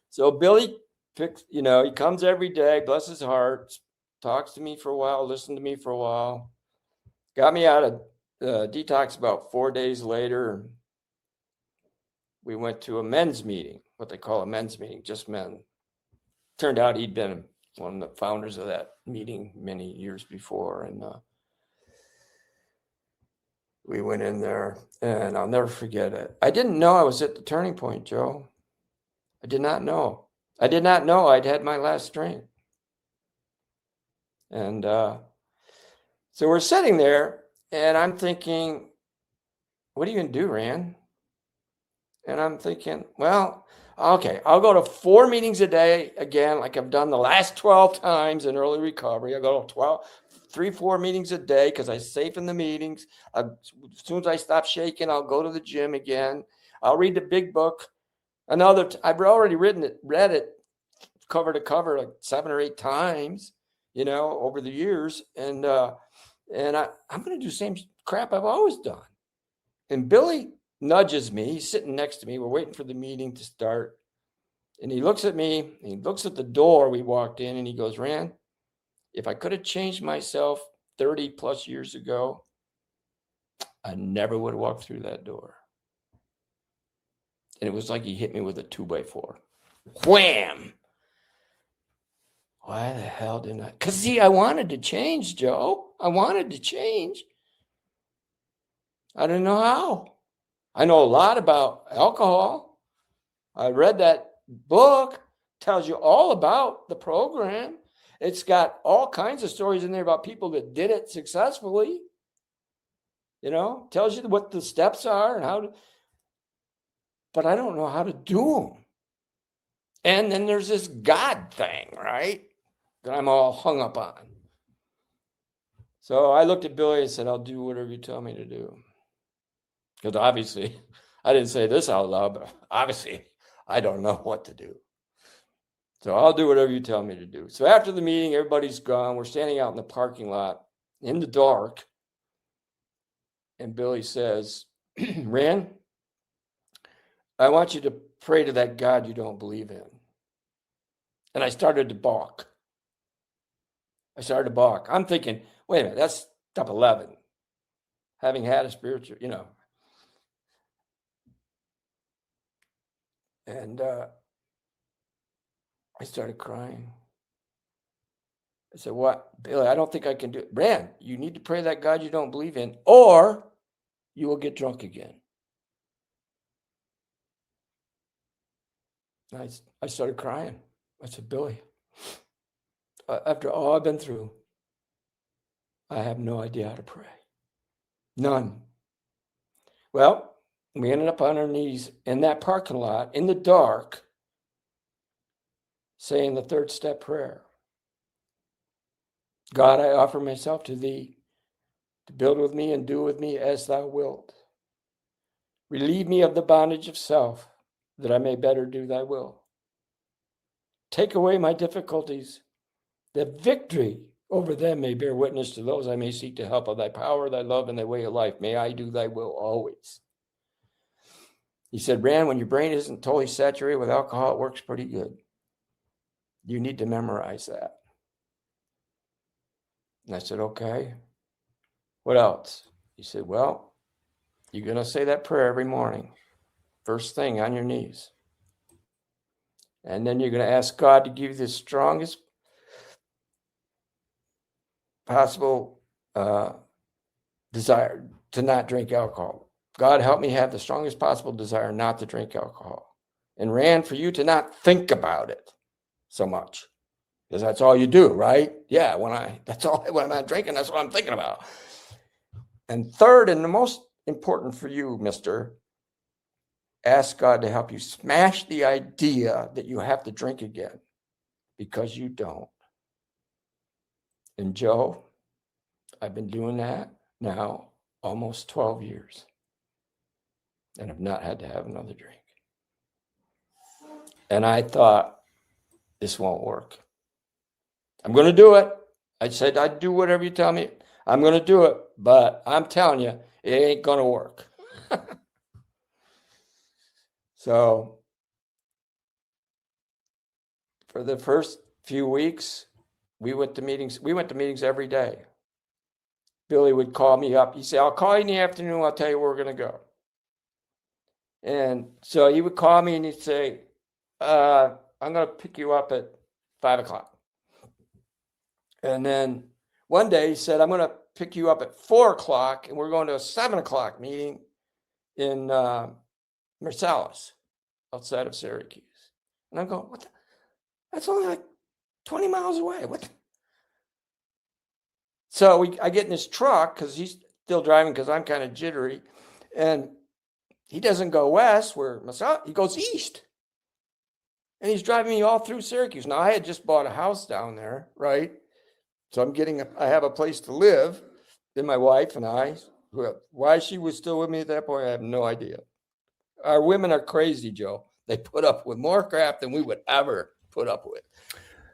So Billy picks, he comes every day, bless his heart, talks to me for a while, listened to me for a while, got me out of detox about 4 days later. We went to a men's meeting, what they call a men's meeting, just men. Turned out he'd been one of the founders of that meeting many years before. And we went in there, and I'll never forget it. I didn't know I was at the turning point, Joe. I did not know. I did not know I'd had my last drink. And so we're sitting there, and I'm thinking, what are you going to do, Rand? And I'm thinking, well, okay, I'll go to 4 meetings a day again, like I've done the last 12 times in early recovery. I go to 3-4 meetings a day because I safe in the meetings. As soon as I stop shaking, I'll go to the gym again. I'll read the big book. I've already read it cover to cover like 7 or 8 times, over the years. And I'm going to do the same crap I've always done. And Billy nudges me. He's sitting next to me. We're waiting for the meeting to start. And he looks at me. And he looks at the door we walked in, and he goes, Rand, if I could have changed myself 30 plus years ago, I never would have walked through that door. And it was like he hit me with a 2x4. Wham! Why the hell didn't I? Because, see, I wanted to change, Joe. I wanted to change. I didn't know how. I know a lot about alcohol. I read that book. Tells you all about the program. It's got all kinds of stories in there about people that did it successfully. Tells you what the steps are and how to. But I don't know how to do them. And then there's this God thing, right? That I'm all hung up on. So I looked at Billy and said, I'll do whatever you tell me to do. Because obviously, I didn't say this out loud, but obviously, I don't know what to do. So I'll do whatever you tell me to do. So after the meeting, everybody's gone. We're standing out in the parking lot in the dark. And Billy says, Rand, I want you to pray to that God you don't believe in. And I started to balk. I'm thinking, wait a minute, that's step 11. Having had a spiritual, And I started crying. I said, what? Billy, I don't think I can do it. Rand, you need to pray that God you don't believe in, or you will get drunk again. I started crying. I said, Billy, after all I've been through, I have no idea how to pray. None. Well, we ended up on our knees in that parking lot in the dark, saying the 3rd step prayer. God, I offer myself to thee to build with me and do with me as thou wilt. Relieve me of the bondage of self, that I may better do thy will. Take away my difficulties, that victory over them may bear witness to those I may seek to help of thy power, thy love, and thy way of life. May I do thy will always. He said, Rand, when your brain isn't totally saturated with alcohol, it works pretty good. You need to memorize that. And I said, okay. What else? He said, well, you're going to say that prayer every morning. First thing on your knees. And then you're going to ask God to give you the strongest possible desire to not drink alcohol. God, help me have the strongest possible desire not to drink alcohol. And Rand, for you to not think about it so much. Because that's all you do, right? Yeah, when I'm not drinking, that's what I'm thinking about. And third, and the most important for you, mister, ask God to help you smash the idea that you have to drink again, because you don't. And Joe, I've been doing that now almost 12 years and have not had to have another drink. And I thought, this won't work. I'm going to do it. I said, I'd do whatever you tell me. I'm going to do it. But I'm telling you, it ain't going to work. So for the first few weeks, we went to meetings. We went to meetings every day. Billy would call me up. He'd say, I'll call you in the afternoon. I'll tell you where we're going to go. And so he would call me and he'd say, I'm going to pick you up at 5 o'clock. And then one day he said, I'm going to pick you up at 4 o'clock and we're going to a 7 o'clock meeting in Marsalis, outside of Syracuse. And I'm going, what the? That's only like 20 miles away. What? So I get in his truck because he's still driving because I'm kind of jittery. And he doesn't go west where Marsalis, he goes east. And he's driving me all through Syracuse. Now, I had just bought a house down there, right? So I have a place to live. Then my wife and I, why she was still with me at that point, I have no idea. Our women are crazy, Joe. They put up with more crap than we would ever put up with.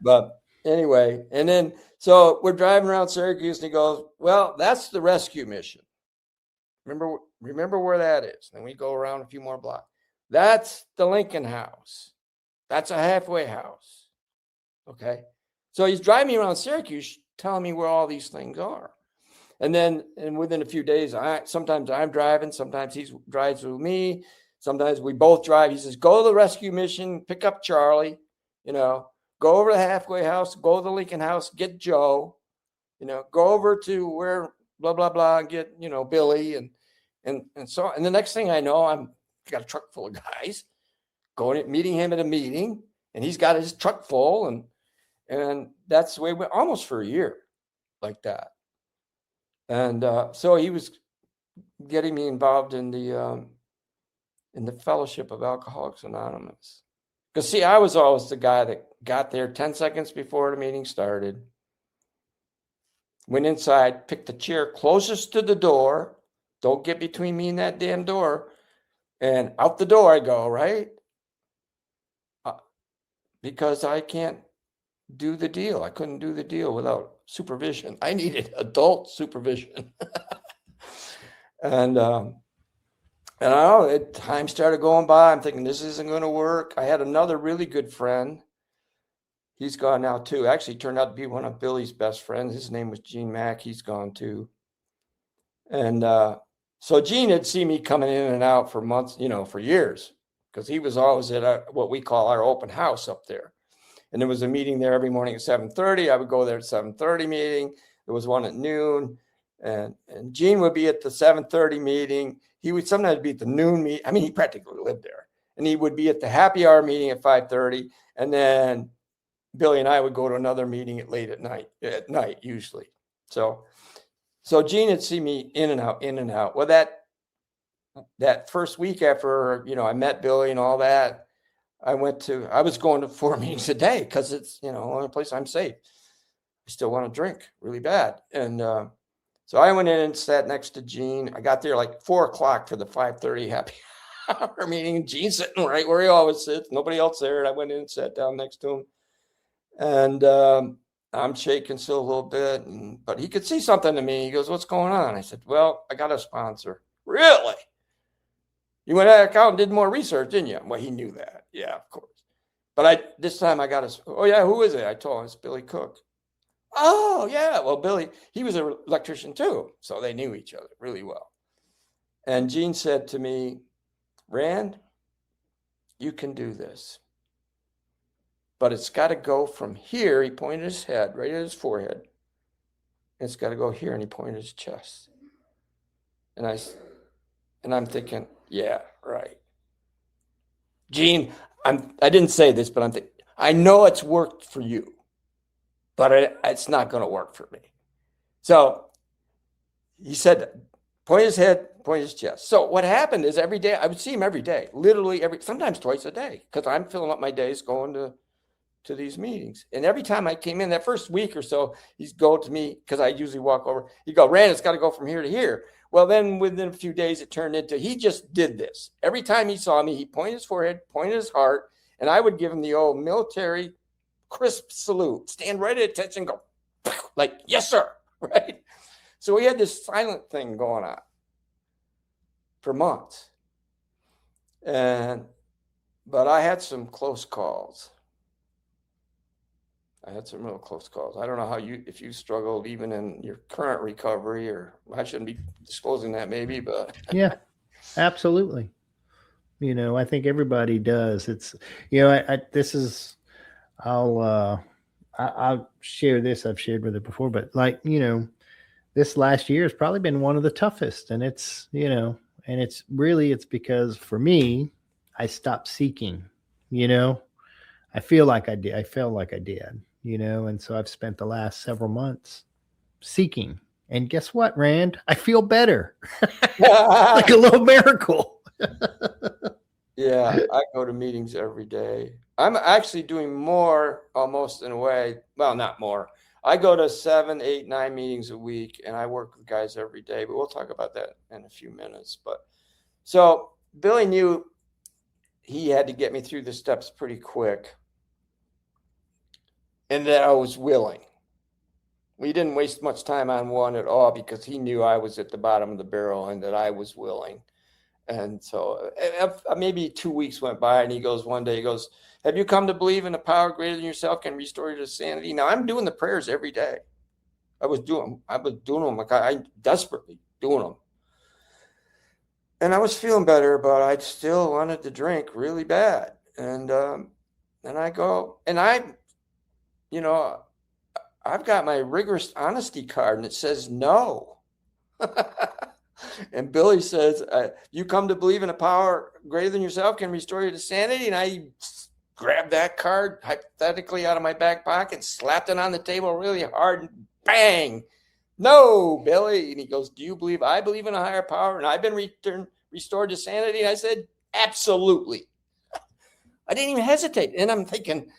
But anyway, and then, so we're driving around Syracuse and he goes, well, that's the rescue mission. Remember where that is. And we go around a few more blocks. That's the Lincoln House. That's a halfway house. Okay. So he's driving me around Syracuse telling me where all these things are. And then, and within a few days, sometimes I'm driving, sometimes he drives with me, sometimes we both drive. He says, go to the rescue mission, pick up Charlie, go over to the halfway house, go to the Lincoln House, get Joe, go over to where blah, blah, blah, and get, Billy and so, and the next thing I know, I've got a truck full of guys going, meeting him at a meeting, and he's got his truck full, and that's the way we went almost for a year like that. And so he was getting me involved in the Fellowship of Alcoholics Anonymous. Because, see, I was always the guy that got there 10 seconds before the meeting started, went inside, picked the chair closest to the door. Don't get between me and that damn door. And out the door I go, right? Because I can't do the deal. I couldn't do the deal without supervision. I needed adult supervision. And I know time started going by. I'm thinking this isn't going to work. I had another really good friend. He's gone now too. Actually turned out to be one of Billy's best friends. His name was Gene Mack. He's gone too. And so Gene had seen me coming in and out for months, for years, because he was always at what we call our open house up there. And there was a meeting there every morning at 7:30. I would go there at 7:30 meeting. There was one at noon. And Gene would be at the 7:30 meeting. He would sometimes be at the noon meeting. I mean, he practically lived there. And he would be at the happy hour meeting at 5:30. And then Billy and I would go to another meeting at night usually. So Gene had seen me in and out. Well, that first week after, I met Billy and all that, I was going to 4 meetings a day because it's, only place I'm safe. I still want to drink really bad. And so I went in and sat next to Gene. I got there like 4 o'clock for the 5:30 happy hour meeting. Gene's sitting right where he always sits. Nobody else there. And I went in and sat down next to him. And I'm shaking still a little bit. But he could see something in me. He goes, what's going on? I said, well, I got a sponsor. Really? You went out and did more research, didn't you? Well, he knew that. Yeah, of course. But this time I got oh yeah, who is it? I told him it's Billy Cook. Oh yeah, well, Billy, he was an electrician too. So they knew each other really well. And Gene said to me, Rand, you can do this. But it's got to go from here. He pointed his head right at his forehead. It's got to go here, and he pointed his chest. And I'm thinking, yeah, right. Gene, I didn't say this, but I'm thinking, I know it's worked for you, but it's not going to work for me. So he said, point his head Point his chest. So what happened is every day, I would see him every day, literally sometimes twice a day, because I'm filling up my days going to these meetings. And every time I came in that first week or so, he'd go to me, because I usually walk over. He'd go, Rand, it's got to go from here to here. Well, then within a few days, it turned into, he just did this. Every time he saw me, he pointed his forehead, pointed his heart, and I would give him the old military crisp salute, stand right at attention, go like, yes, sir, right? So we had this silent thing going on for months. But I had some close calls. I had some real close calls. I don't know if you struggled even in your current recovery, or I shouldn't be disclosing that maybe, but. Yeah, absolutely. I think everybody does. It's, I'll share this. I've shared with it before, but this last year has probably been one of the toughest, and it's because for me, I stopped seeking, I feel like I did. I felt like I did, and so I've spent the last several months seeking. And guess what, Rand? I feel better. Like a little miracle. Yeah, I go to meetings every day. I'm actually doing more, almost in a way. Well, not more. I go to 7, 8, 9 meetings a week, and I work with guys every day. But we'll talk about that in a few minutes. But so Billy knew he had to get me through the steps pretty quick, and that I was willing. We didn't waste much time on one at all, because he knew I was at the bottom of the barrel and that I was willing. And so maybe 2 weeks went by, and one day he goes, have you come to believe in a power greater than yourself can restore you to sanity? Now, I'm doing the prayers every day. I was doing them. Like I desperately doing them. And I was feeling better, but I still wanted to drink really bad. And I go, and I've got my rigorous honesty card, and it says no. And Billy says, you come to believe in a power greater than yourself can restore you to sanity? And I grabbed that card hypothetically out of my back pocket, slapped it on the table really hard, and bang, no, Billy. And he goes, do you believe I believe in a higher power and I've been restored to sanity? And I said, absolutely. I didn't even hesitate. And I'm thinking,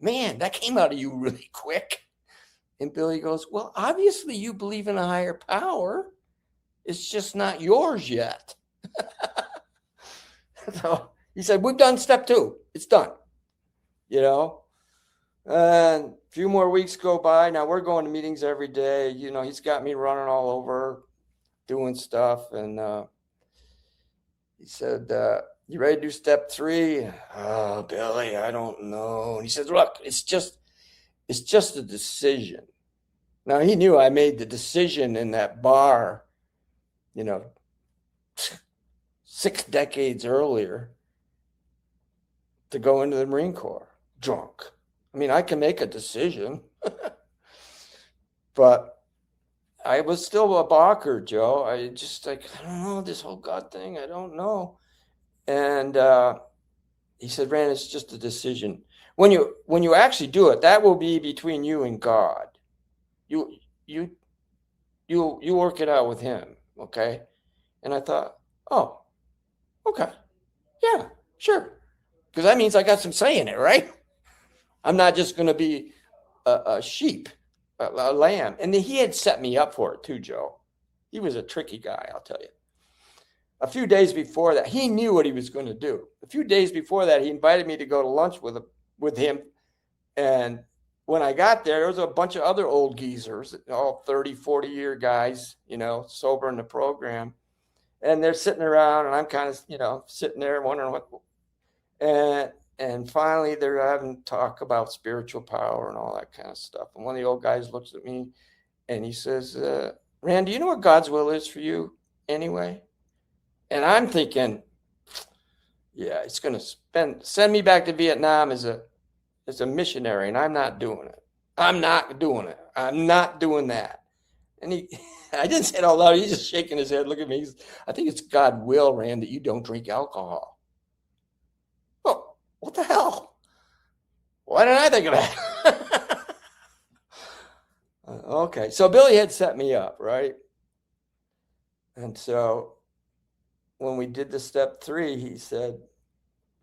man, that came out of you really quick. And Billy goes, well, obviously you believe in a higher power. It's just not yours yet. So he said, we've done step 2. It's done. And a few more weeks go by. Now we're going to meetings every day. He's got me running all over doing stuff. And he said, you ready to do step 3? Oh, Billy, I don't know. And he says, look, it's just a decision. Now he knew I made the decision in that bar, 6 decades earlier, to go into the Marine Corps drunk. I mean, I can make a decision, but I was still a balker, Joe. I don't know, this whole God thing. I don't know. And he said, Rand, it's just a decision. When you actually do it, that will be between you and God. You work it out with him, okay? And I thought, oh, okay, yeah, sure. Because that means I got some say in it, right? I'm not just going to be a sheep, a lamb. And he had set me up for it too, Joe. He was a tricky guy, I'll tell you. A few days before that, he knew what he was going to do. A few days before that, he invited me to go to lunch with him. And when I got there was a bunch of other old geezers, all 30, 40-year guys, sober in the program. And they're sitting around, and I'm kind of, sitting there wondering what. And finally, they're having talk about spiritual power and all that kind of stuff. And one of the old guys looks at me, and he says, Rand, do you know what God's will is for you anyway? And I'm thinking, yeah, it's going to send me back to Vietnam as a missionary, and I'm not doing it. I'm not doing it. I'm not doing that. And I didn't say it out loud. He's just shaking his head. Look at me. I think it's God's will, Rand, that you don't drink alcohol. Oh, what the hell? Why didn't I think of that? Okay. So Billy had set me up, right? And so when we did the step 3, he said,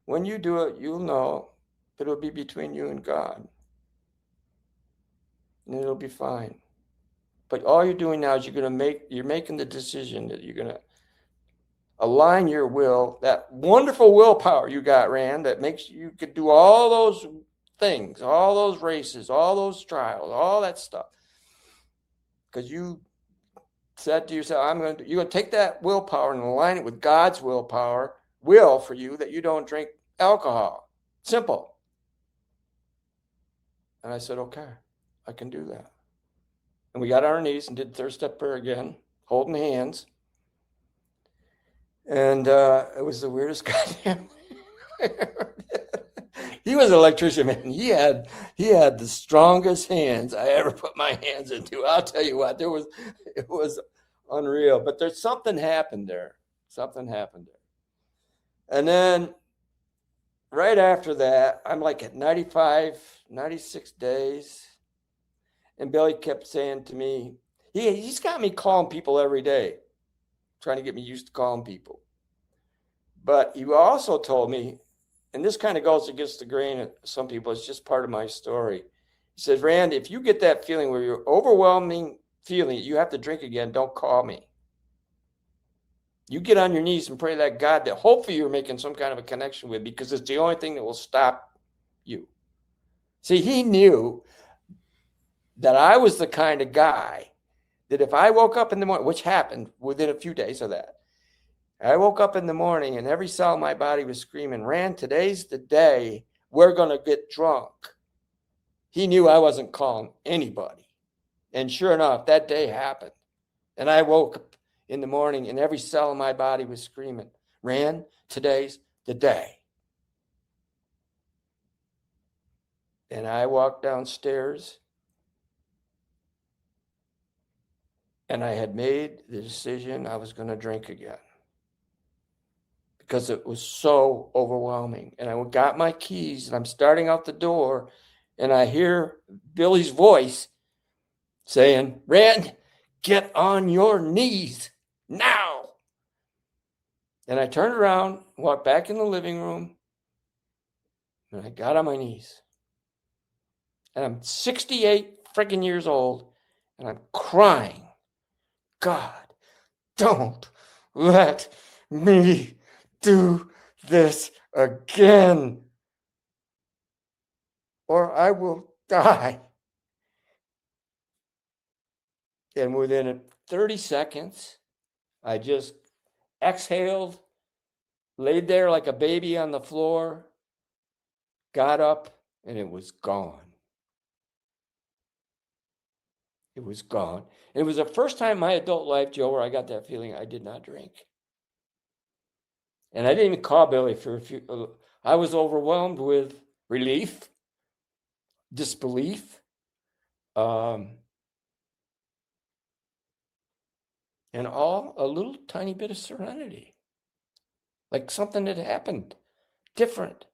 when you do it, you'll know it'll be between you and God. And it'll be fine. But all you're doing now is you're making the decision that you're going to align your will, that wonderful willpower you got, Rand, that makes you could do all those things, all those races, all those trials, all that stuff. Because you said to yourself, you're going to take that willpower and align it with God's will for you that you don't drink alcohol. Simple. And I said, okay, I can do that. And we got on our knees and did third step prayer again, holding hands. And it was the weirdest goddamn He was an electrician, man. He had the strongest hands I ever put my hands into. I'll tell you what, it was unreal. But there's something happened there. And then right after that, I'm like at 95, 96 days. And Billy kept saying to me, he's got me calling people every day, trying to get me used to calling people. But he also told me, and this kind of goes against the grain of some people, it's just part of my story. He says, Rand, if you get that feeling where you're overwhelming feeling you have to drink again, don't call me. You get on your knees and pray to that God that hopefully you're making some kind of a connection with, because it's the only thing that will stop you. See, he knew that I was the kind of guy that if I woke up in the morning, which happened within a few days of that, I woke up in the morning and every cell in my body was screaming, Rand, today's the day we're going to get drunk. He knew I wasn't calling anybody. And sure enough, that day happened. And I woke up in the morning and every cell in my body was screaming, Rand, today's the day. And I walked downstairs and I had made the decision I was going to drink again, because it was so overwhelming. And I got my keys and I'm starting out the door and I hear Billy's voice saying, Rand, get on your knees now. And I turned around, walked back in the living room, and I got on my knees. And I'm 68 freaking years old and I'm crying, God, don't let me do this again, or I will die. And within 30 seconds, I just exhaled, laid there like a baby on the floor, got up, and it was gone. It was gone. And it was the first time in my adult life, Joe, where I got that feeling I did not drink. And I didn't even call Billy for a few. I was overwhelmed with relief, disbelief, and a little tiny bit of serenity. Like something had happened different.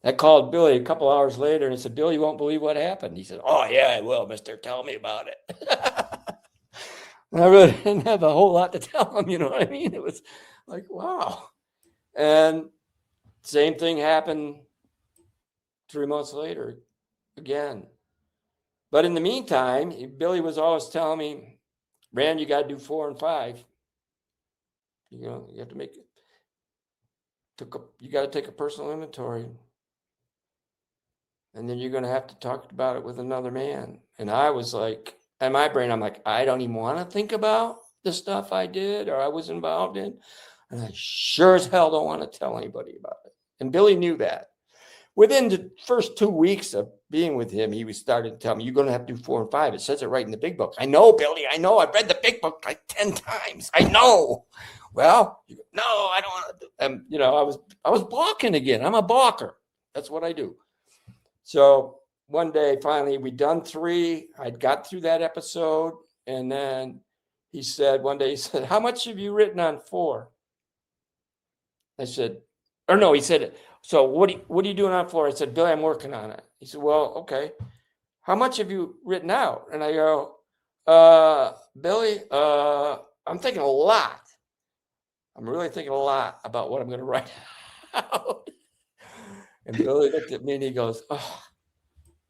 I called Billy a couple hours later and I said, Billy, you won't believe what happened. He said, oh, yeah, I will, mister. Tell me about it. I really didn't have a whole lot to tell him, you know what I mean? It was like, wow. And same thing happened 3 months later again. But in the meantime, Billy was always telling me, Rand, you got to do 4 and 5. You know, you have to make it. You got to take a personal inventory. And then you're going to have to talk about it with another man. And I was like, in my brain, I'm like, I don't even want to think about the stuff I did or I was involved in. And I sure as hell don't want to tell anybody about it. And Billy knew that. Within the first 2 weeks of being with him, he was starting to tell me, you're going to have to do 4 and 5. It says it right in the big book. I know, Billy, I know. I've read the big book like 10 times. I know. Well, no, I don't want to. And, you know, I was balking again. I'm a balker. That's what I do. So one day, finally, we done 3. I'd got through that episode. And then he said, how much have you written on 4? I said, or no, he said, so what are you doing on 4? I said, Billy, I'm working on it. He said, well, okay. How much have you written out? And I go, Billy, I'm thinking a lot. I'm really thinking a lot about what I'm going to write out. And Billy looked at me and he goes, oh,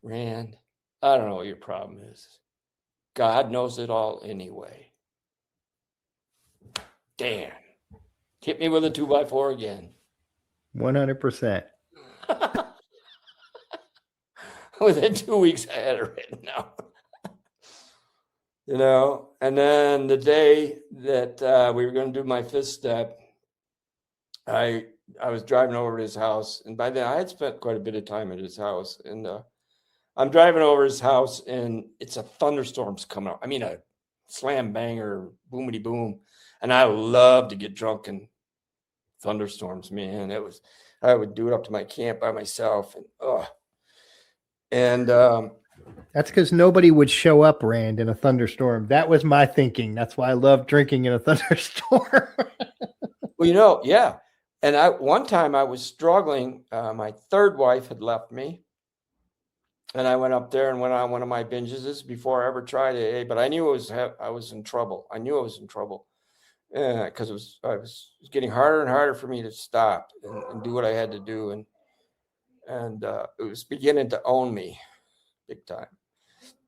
Rand, I don't know what your problem is. God knows it all anyway. Damn. Hit me with a 2x4 again. 100%. Within 2 weeks, I had it written out. You know, and then the day that we were going to do my 5th step, I was driving over to his house, and by then I had spent quite a bit of time at his house, and I'm driving over his house, and it's a thunderstorm's coming up. I mean, a slam banger, boomity boom, and I love to get drunk in thunderstorms, man. I would do it up to my camp by myself, and that's because nobody would show up, Rand, in a thunderstorm. That was my thinking. That's why I love drinking in a thunderstorm. Well, you know, yeah. And one time I was struggling. My 3rd wife had left me. And I went up there and went on one of my binges. This is before I ever tried AA, but I knew I was in trouble. I knew I was in trouble because it was getting harder and harder for me to stop and do what I had to do. And it was beginning to own me big time.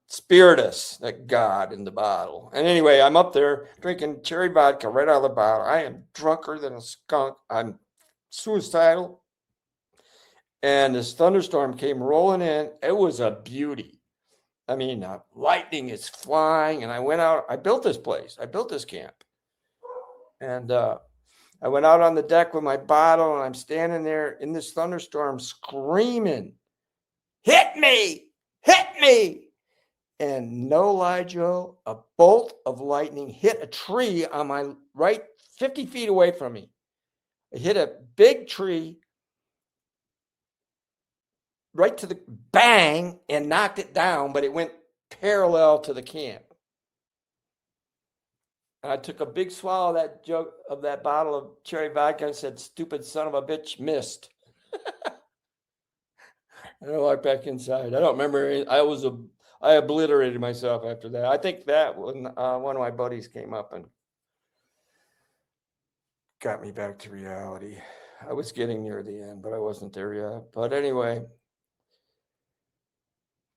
Spiritus, that God in the bottle. And anyway, I'm up there drinking cherry vodka right out of the bottle. I am drunker than a skunk. I'm suicidal. And this thunderstorm came rolling in. It was a beauty. I mean, lightning is flying. And I went out. I built this place. I built this camp. And I went out on the deck with my bottle. And I'm standing there in this thunderstorm screaming, hit me, hit me. And no lie, Joe, a bolt of lightning hit a tree on my right, 50 feet away from me. It hit a big tree right to the bang and knocked it down, but it went parallel to the camp. And I took a big swallow of that bottle of cherry vodka and said, stupid son of a bitch, missed. And I walked back inside. I don't remember. I obliterated myself after that. I think that when one of my buddies came up and got me back to reality. I was getting near the end, but I wasn't there yet. But anyway,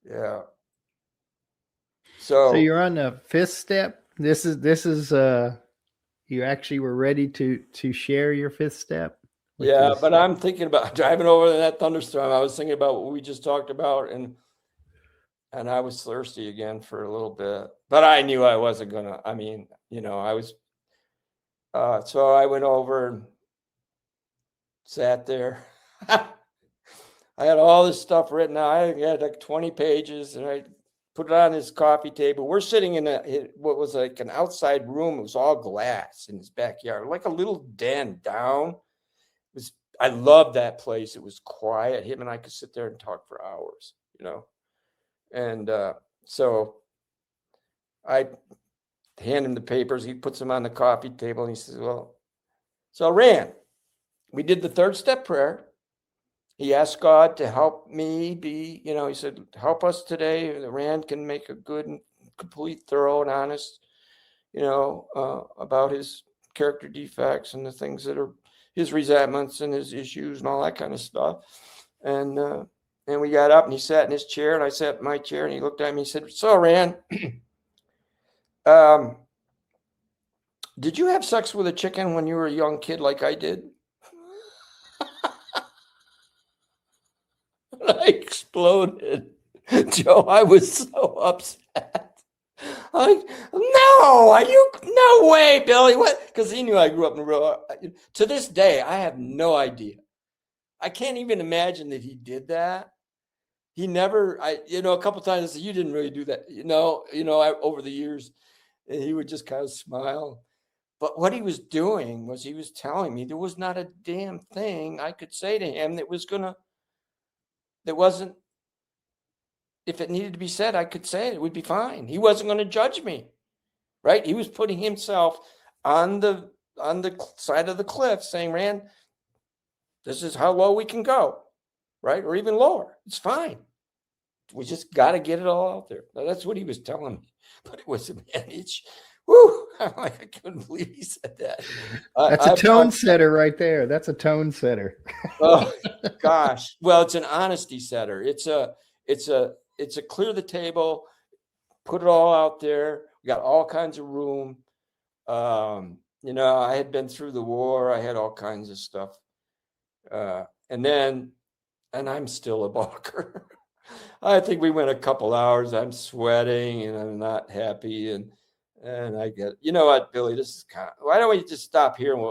yeah. So you're on the 5th step. This is you actually were ready to share your 5th step. Yeah, but I'm thinking about driving over that thunderstorm. I was thinking about what we just talked about, and I was thirsty again for a little bit, but I knew I wasn't gonna. I mean, you know, I was. So I went over and sat there. I had all this stuff written out. I had like 20 pages, and I put it on his coffee table. We're sitting in what was like an outside room. It was all glass in his backyard, like a little den down. I loved that place. It was quiet. Him and I could sit there and talk for hours, you know. And so I hand him the papers. He puts them on the coffee table and he says, well, so Rand, we did the 3rd step prayer. He asked God to help me be, you know, he said, help us today. Rand can make a good and complete, thorough and honest, you know, about his character defects and the things that are his resentments and his issues and all that kind of stuff. And we got up and he sat in his chair and I sat in my chair and he looked at me and he said, so Rand, did you have sex with a chicken when you were a young kid like I did? I exploded. Joe, I was so upset. No way, Billy. What? Because he knew I grew up in rural. To this day, I have no idea. I can't even imagine that he did that. He never, a couple times I said, you didn't really do that, over the years. And he would just kind of smile. But what he was doing was he was telling me there was not a damn thing I could say to him that wasn't, if it needed to be said, I could say it. It would be fine. He wasn't going to judge me, right? He was putting himself on the side of the cliff saying, Rand, this is how low we can go, right? Or even lower. It's fine. We just got to get it all out there. Now, that's what he was telling me. But it was, man, I'm like, I couldn't believe he said that. That's a tone setter right there. That's a tone setter. Oh gosh. Well, it's an honesty setter. It's a clear the table, put it all out there. We got all kinds of room. I had been through the war. I had all kinds of stuff. And I'm still a balker. I think we went a couple hours. I'm sweating and I'm not happy. And I get, you know what, Billy, this is why don't we just stop here? And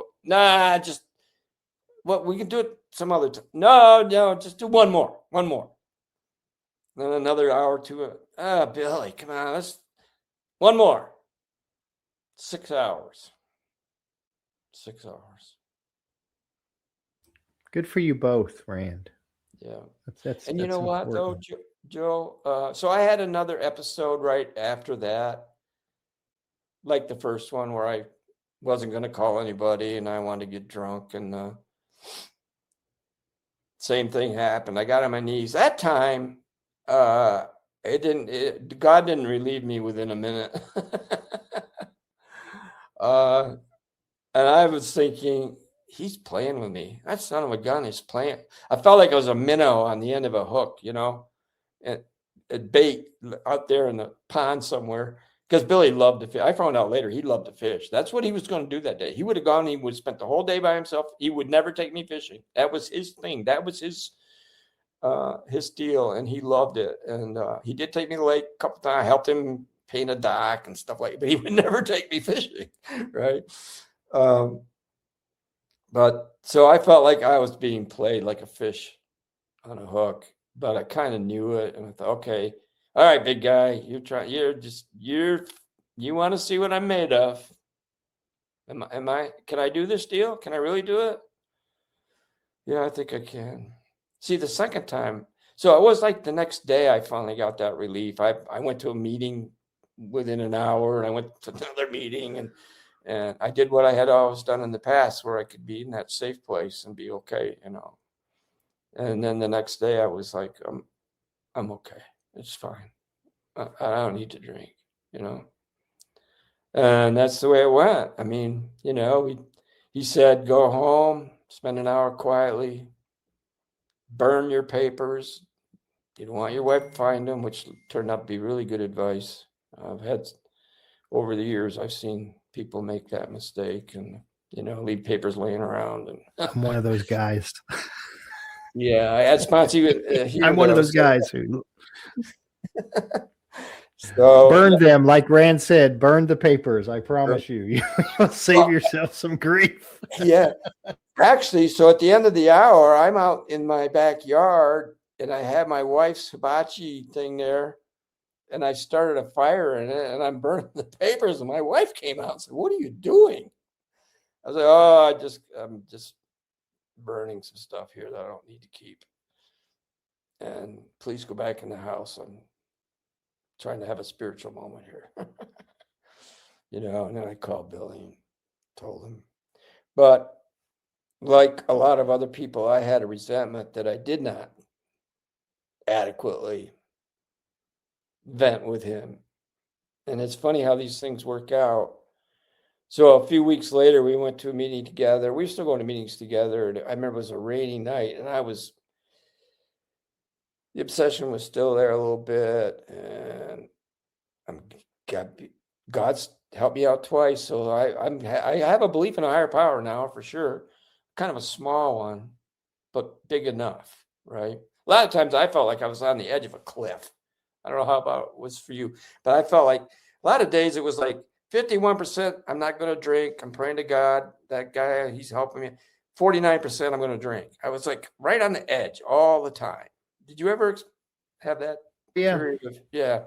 we can do it some other time. No, just do one more. Then another hour or two. Billy, come on, one more. 6 hours. 6 hours. Good for you both, Rand. Yeah. That's you know what, though, Joe? So I had another episode right after that, like the first one, where I wasn't going to call anybody and I wanted to get drunk, and same thing happened. I got on my knees. That time, God didn't relieve me within a minute. And I was thinking, he's playing with me. That son of a gun is playing. I felt like I was a minnow on the end of a hook, and bait out there in the pond somewhere. Because Billy loved to fish. I found out later he loved to fish. That's what he was going to do that day. He would have gone. He would have spent the whole day by himself. He would never take me fishing. That was his thing. That was his deal, and he loved it. And he did take me to the lake a couple times. I helped him paint a dock and stuff like that. But he would never take me fishing, right? But so I felt like I was being played like a fish on a hook. But I kind of knew it, and I thought, okay. All right, big guy, you want to see what I'm made of. Can I do this deal? Can I really do it? Yeah, I think I can. See, the second time, so it was like the next day I finally got that relief. I went to a meeting within an hour, and I went to another meeting, and I did what I had always done in the past, where I could be in that safe place and be okay, And then the next day I was like, I'm okay. It's fine. I don't need to drink, And that's the way it went. I mean, he said, go home, spend an hour quietly, burn your papers. You don't want your wife to find them, which turned out to be really good advice. Over the years, I've seen people make that mistake and, leave papers laying around. And I'm one of those guys. Yeah, I had sponsor. I'm one of those guys who so burn them, like Rand said. Burn the papers. I promise you, you'll save yourself some grief. Yeah, actually, so at the end of the hour, I'm out in my backyard, and I have my wife's hibachi thing there, and I started a fire in it, and I'm burning the papers. And my wife came out and said, "What are you doing?" I was like, "Oh, I'm just burning some stuff here that I don't need to keep. And please go back in the house. I'm trying to have a spiritual moment here." And then I called Billy and told him. But like a lot of other people, I had a resentment that I did not adequately vent with him. And it's funny how these things work out. So a few weeks later, we went to a meeting together. We were still going to meetings together. And I remember it was a rainy night, and the obsession was still there a little bit. And God's helped me out twice. So I have a belief in a higher power now, for sure. Kind of a small one, but big enough, right? A lot of times I felt like I was on the edge of a cliff. I don't know how about it was for you, but I felt like a lot of days it was like 51%, I'm not going to drink. I'm praying to God. That guy, he's helping me. 49%, I'm going to drink. I was like right on the edge all the time. Did you ever have that period of, yeah,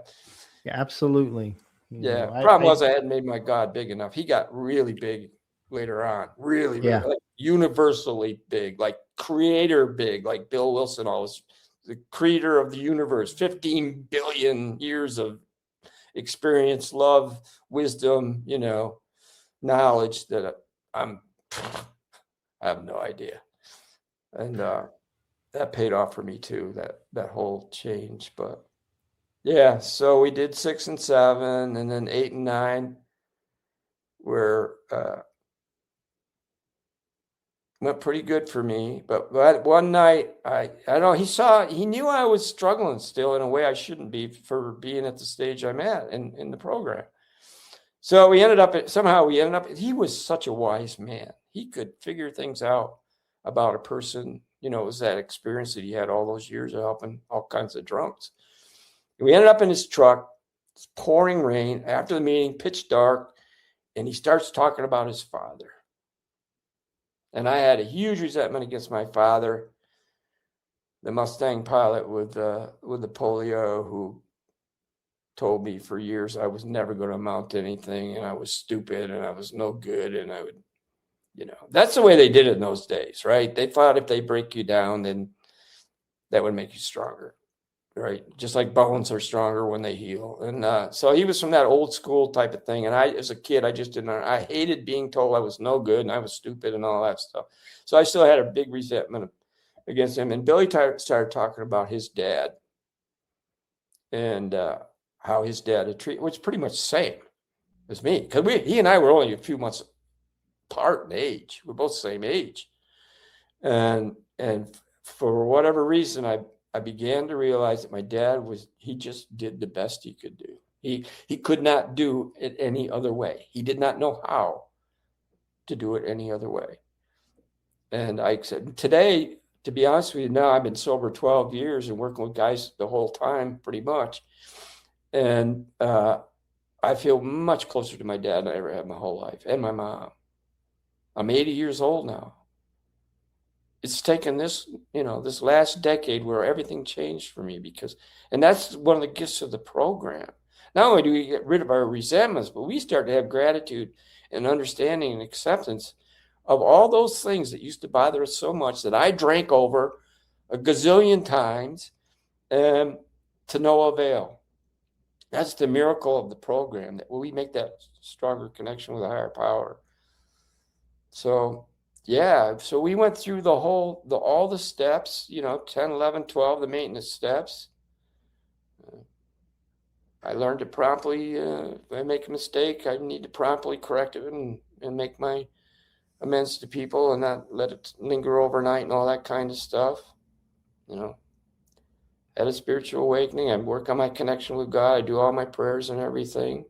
absolutely. Problem was I hadn't made my God big enough. He got really big later on, really, like universally big, like creator big, like Bill Wilson, always the creator of the universe, 15 billion years of experience, love, wisdom, knowledge that I have no idea. And that paid off for me too, that whole change. But yeah, so we did 6 and 7, and then 8 and 9. where went pretty good for me. But one night, I don't know, he knew I was struggling still in a way I shouldn't be for being at the stage I'm at in the program. So he was such a wise man. He could figure things out about a person. It was that experience that he had all those years of helping all kinds of drunks. We ended up in his truck. It's pouring rain after the meeting, pitch dark, and he starts talking about his father. And I had a huge resentment against my father, the Mustang pilot with the polio, who told me for years I was never going to amount to anything, and I was stupid and I was no good, and I would, that's the way they did it in those days, right? They thought if they break you down, then that would make you stronger, right? Just like bones are stronger when they heal. And so he was from that old school type of thing. And as a kid, I hated being told I was no good and I was stupid and all that stuff. So I still had a big resentment against him. And Billy started talking about his dad and how his dad had treated, which is pretty much the same as me. Because he and I were only a few months apart in age. We're both the same age. And for whatever reason, I began to realize that my dad he just did the best he could do. He could not do it any other way. He did not know how to do it any other way. And I said, today, to be honest with you, now I've been sober 12 years and working with guys the whole time, pretty much. And I feel much closer to my dad than I ever have my whole life, and my mom. I'm 80 years old now. It's taken this last decade where everything changed for me and that's one of the gifts of the program. Not only do we get rid of our resentments, but we start to have gratitude and understanding and acceptance of all those things that used to bother us so much that I drank over a gazillion times to no avail. That's the miracle of the program, that we make that stronger connection with a higher power. So yeah, so we went through all the steps, 10, 11, 12, the maintenance steps. I learned to promptly, if I make a mistake, I need to promptly correct it and make my amends to people and not let it linger overnight and all that kind of stuff. Had a spiritual awakening. I work on my connection with God. I do all my prayers and everything.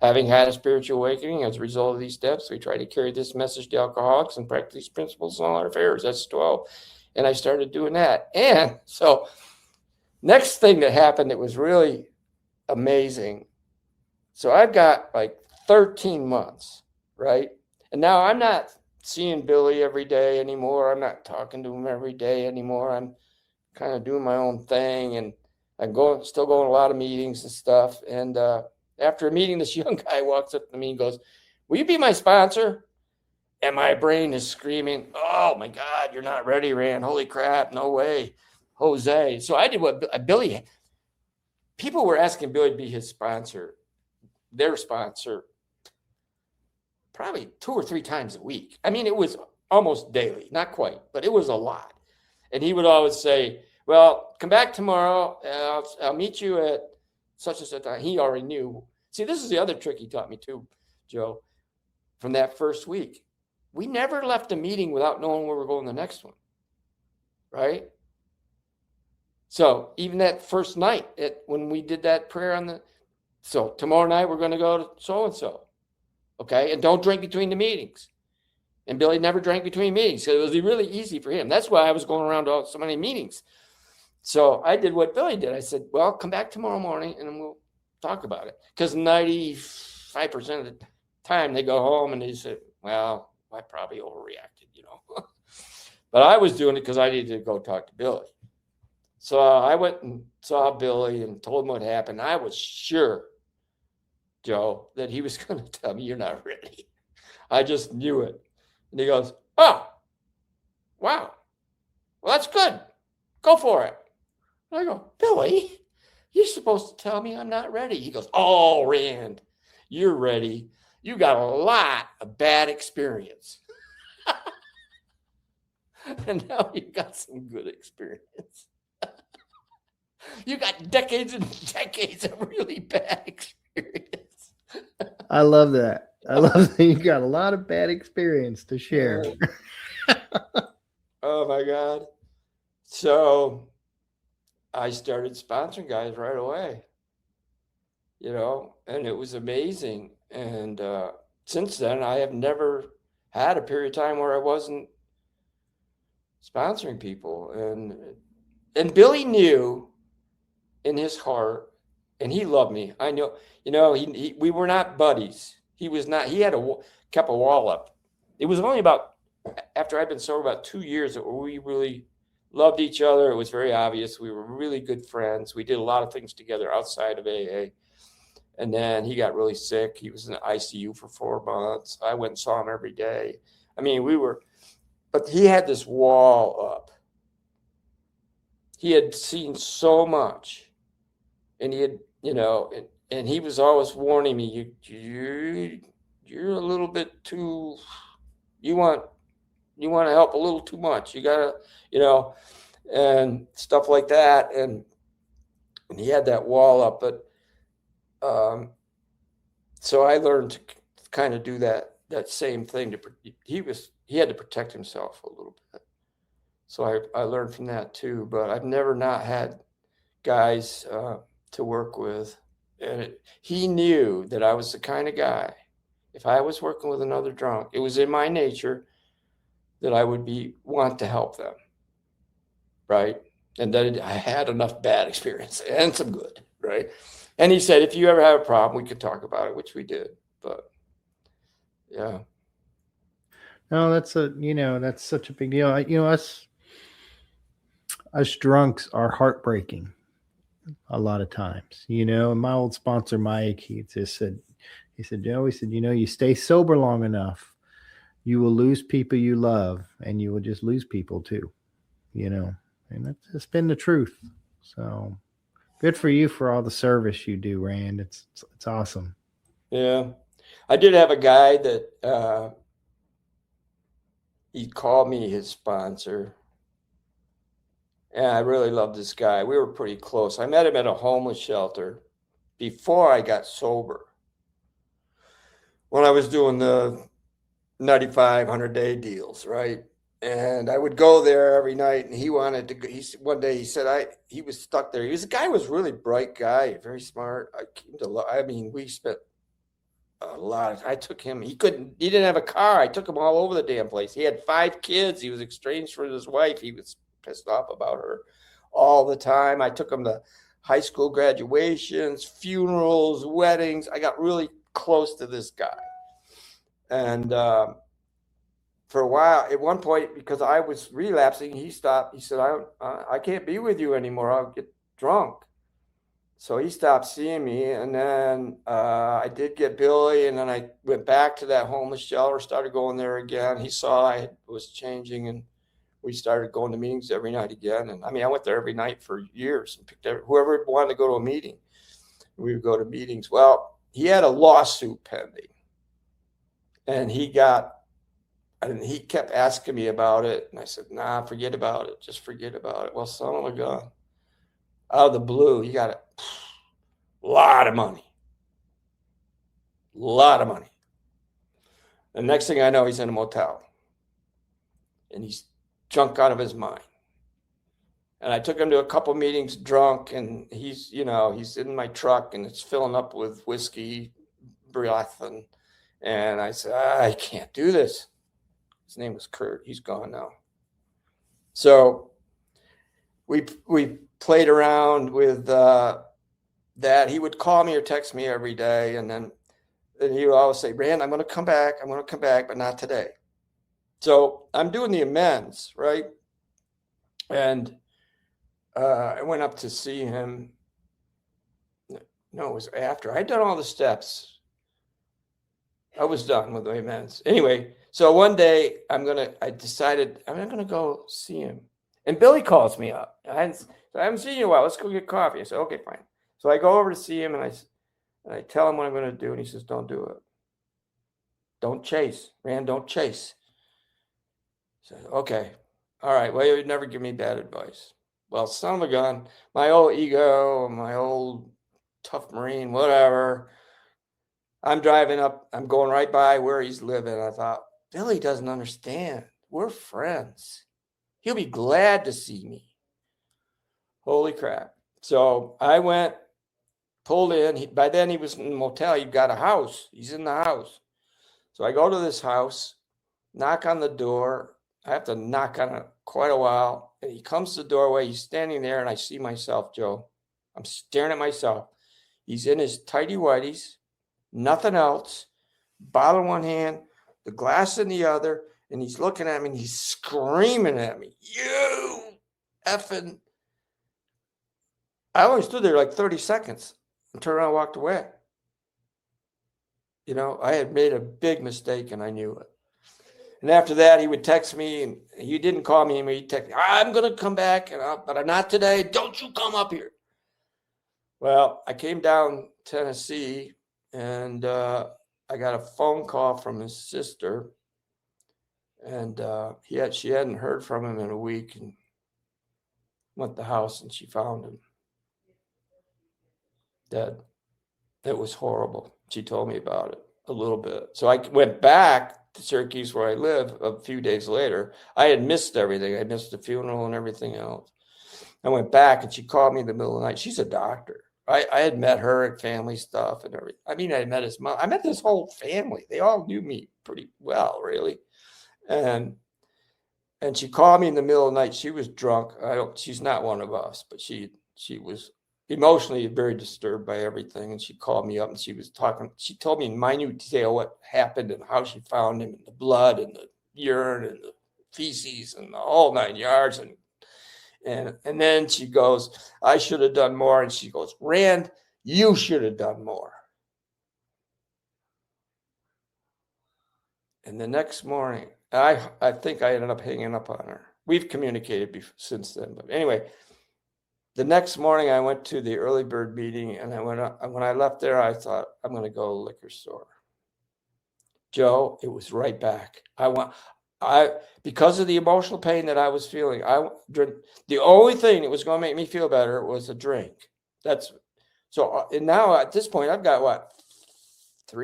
Having had a spiritual awakening as a result of these steps, we try to carry this message to alcoholics and practice these principles in all our affairs. That's 12. And I started doing that. And so next thing that happened that was really amazing. So I've got like 13 months, right? And now I'm not seeing Billy every day anymore. I'm not talking to him every day anymore. I'm kind of doing my own thing. And I'm still going to a lot of meetings and stuff. And after a meeting, this young guy walks up to me and goes, "Will you be my sponsor?" And my brain is screaming, "Oh my God, you're not ready, Rand. Holy crap, no way. Jose." So I did what Billy, people were asking Billy to be his sponsor, their sponsor, probably 2 or 3 times a week. I mean, it was almost daily, not quite, but it was a lot. And he would always say, "Well, come back tomorrow. I'll meet you at such and such time." He already knew. See, this is the other trick he taught me too, Joe, from that first week. We never left a meeting without knowing where we're going the next one, right? So even that first night, when we did that prayer so tomorrow night we're going to go to so-and-so, okay? And don't drink between the meetings. And Billy never drank between meetings, so it was really easy for him. That's why I was going around to so many meetings. So I did what Billy did. I said, "Well, come back tomorrow morning and then we'll talk about it." Because 95% of the time they go home and they say, "Well, I probably overreacted, But I was doing it because I needed to go talk to Billy. So I went and saw Billy and told him what happened. I was sure, Joe, that he was going to tell me, "You're not ready." I just knew it. And he goes, "Oh, wow. Well, that's good. Go for it." I go, "Billy, you're supposed to tell me I'm not ready." He goes, "Oh, Rand, you're ready. You got a lot of bad experience." And now you got some good experience. You got decades and decades of really bad experience. I love that. I love that you got a lot of bad experience to share. Oh my God. So I started sponsoring guys right away, and it was amazing. And since then, I have never had a period of time where I wasn't sponsoring people. And Billy knew in his heart, and he loved me. I know, we were not buddies. He was not. He had kept a wall up. It was only about after I'd been sober about 2 years that we really loved each other. It was very obvious. We were really good friends. We did a lot of things together outside of AA. And then he got really sick. He was in the ICU for 4 months. I went and saw him every day. I mean, but he had this wall up. He had seen so much, and he had, and he was always warning me, you're a little bit too, you want to help a little too much. You gotta, and stuff like that. And he had that wall up, but so I learned to kind of do that same thing. He had to protect himself a little bit. So I learned from that too. But I've never not had guys to work with, and he knew that I was the kind of guy. If I was working with another drunk, it was in my nature that I would want to help them, right? And that I had enough bad experience and some good, right? And he said, if you ever have a problem, we could talk about it, which we did. But yeah. No, that's such a big deal. Us drunks are heartbreaking a lot of times, and my old sponsor, Mike, he said, Joe, you stay sober long enough, you will lose people you love, and you will just lose people too, and that's been the truth. So good for you for all the service you do, Rand. It's awesome. Yeah. I did have a guy that he called me his sponsor. And I really loved this guy. We were pretty close. I met him at a homeless shelter before I got sober. When I was doing the 95, 100-day deals, right? And I would go there every night, and he wanted to go. One day he said he was stuck there. The guy was a really bright guy, very smart. We spent a lot. I took him. He didn't have a car. I took him all over the damn place. He had 5 kids. He was estranged from his wife. He was pissed off about her all the time. I took him to high school graduations, funerals, weddings. I got really close to this guy. And for a while, at one point, because I was relapsing, he stopped. He said, I can't be with you anymore. I'll get drunk. So he stopped seeing me. And then I did get Billy. And then I went back to that homeless shelter, started going there again. He saw I was changing, and we started going to meetings every night again. And I went there every night for years and picked whoever wanted to go to a meeting. We would go to meetings. Well, he had a lawsuit pending, and he kept asking me about it. And I said, nah, forget about it. Just forget about it. Well, son of a gun, out of the blue, he got a lot of money. The next thing I know, he's in a motel, and he's drunk out of his mind. And I took him to a couple meetings drunk, and he's in my truck, and it's filling up with whiskey breath. And I said, I can't do this. His name was Kurt. He's gone now. So we played around with that. He would call me or text me every day. And then he would always say, Rand, I'm going to come back, but not today. So I'm doing the amends, right? And I went up to see him. No, it was after. I'd done all the steps. I was done with the amends. Anyway, so one day I decided I'm going to go see him. And Billy calls me up. I haven't seen you in a while. Let's go get coffee. I said, okay, fine. So I go over to see him, and I tell him what I'm going to do. And he says, don't do it. Don't chase, Rand, don't chase. I said, okay. All right. Well, you'd never give me bad advice. Well, son of a gun, my old ego, my old tough Marine, whatever, I'm driving up. I'm going right by where he's living. I thought, Billy doesn't understand. We're friends. He'll be glad to see me. Holy crap. So I went, pulled in. By then he was in the motel. He got a house. He's in the house. So I go to this house, knock on the door. I have to knock on it quite a while. And he comes to the doorway. He's standing there, and I see myself, Joe. I'm staring at myself. He's in his tighty whities, nothing else, bottle in one hand, the glass in the other, and he's looking at me, and he's screaming at me, you effing. I only stood there like 30 seconds and turned around and walked away. You know, I had made a big mistake, and I knew it. And after that, he would text me, and he didn't call me, he'd text me, I'm going to come back, but I'm not today. Don't you come up here. Well, I came down Tennessee, and I got a phone call from his sister, and she hadn't heard from him in a week, and went to the house, and she found him dead. It was horrible. She told me about it a little bit. So I went back to Syracuse, where I live, a few days later. I had missed everything. I missed the funeral and everything else. I went back, and she called me in the middle of the night. She's a doctor. I had met her at family stuff and everything. I mean, I met his mom. I met this whole family. They all knew me pretty well, really. And she called me in the middle of the night. She was drunk. She's not one of us, but she was emotionally very disturbed by everything. And she called me up, and she was talking. She told me in minute detail what happened and how she found him, and the blood and the urine and the feces and the whole 9 yards. And then she goes, I should have done more. And she goes, Rand, you should have done more. And the next morning, I think I ended up hanging up on her. We've communicated since then. But anyway, the next morning I went to the early bird meeting, and when I left there, I thought, I'm going to go to the liquor store. Joe, it was right back. Because of the emotional pain that I was feeling, the only thing that was going to make me feel better was a drink. And now at this point, I've got 2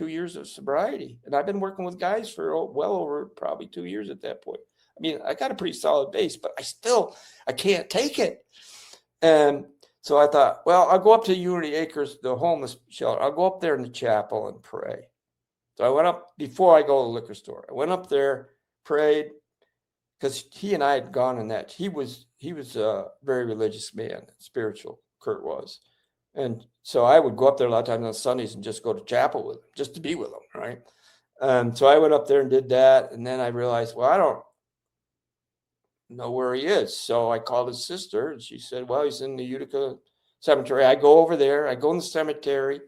years of sobriety, and I've been working with guys for well over probably 2 years at that point. I mean, I got a pretty solid base, but I can't take it. And so I thought, well, I'll go up to Unity Acres, the homeless shelter. I'll go up there in the chapel and pray. So I went up before I go to the liquor store. I went up there, prayed, because he and I had gone in that. He was a very religious man, spiritual, Kurt was. And so I would go up there a lot of times on Sundays and just go to chapel with him, just to be with him, right? So I went up there and did that. And then I realized, well, I don't know where he is. So I called his sister, and she said, well, he's in the Utica cemetery. I go over there. I go in the cemetery.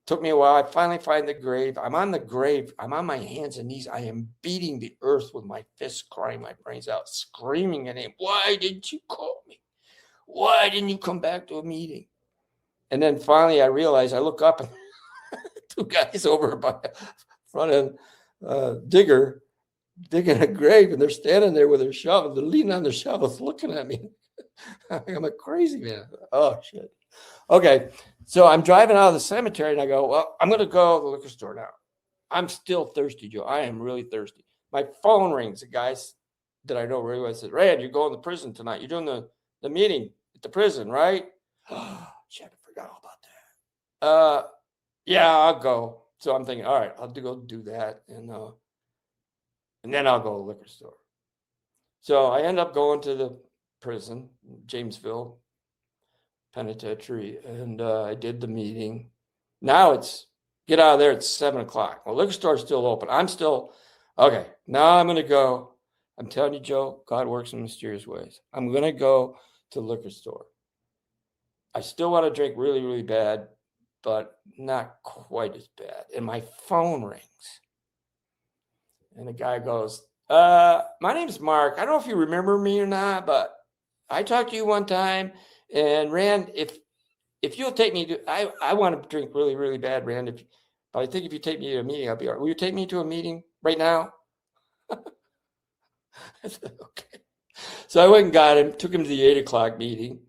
Took me a while. I finally find the grave. I'm on the grave. I'm on my hands and knees. I am beating the earth with my fists, crying my brains out, screaming at him, why didn't you call me? Why didn't you come back to a meeting? And then finally I realize, I look up, and two guys over by front end digging a grave, and they're standing there with their shovel. They're leaning on their shovels looking at me. I'm a crazy man. Oh, shit. Okay. So I'm driving out of the cemetery, and I go, well, I'm going to go to the liquor store now. I'm still thirsty, Joe. I am really thirsty. My phone rings. The guys that I know really well said, Rand, you're going to prison tonight. You're doing the meeting at the prison, right? Oh, shit, I forgot all about that. Yeah, I'll go. So I'm thinking, all right, I'll go do that. And then I'll go to the liquor store. So I end up going to the prison, Jamesville Penitentiary, and I did the meeting. Now it's get out of there at 7:00. Well, liquor store is still open. I'm still okay. Now I'm going to go. I'm telling you, Joe, God works in mysterious ways. I'm going to go to the liquor store. I still want to drink really, really bad, but not quite as bad. And my phone rings, and the guy goes, "My name's Mark. I don't know if you remember me or not, but I talked to you one time." And Rand, if you'll take me to, I want to drink really, really bad, Rand. But I think if you take me to a meeting, I'll be all right. Will you take me to a meeting right now? I said, okay. So I went and got him, took him to the 8:00 meeting.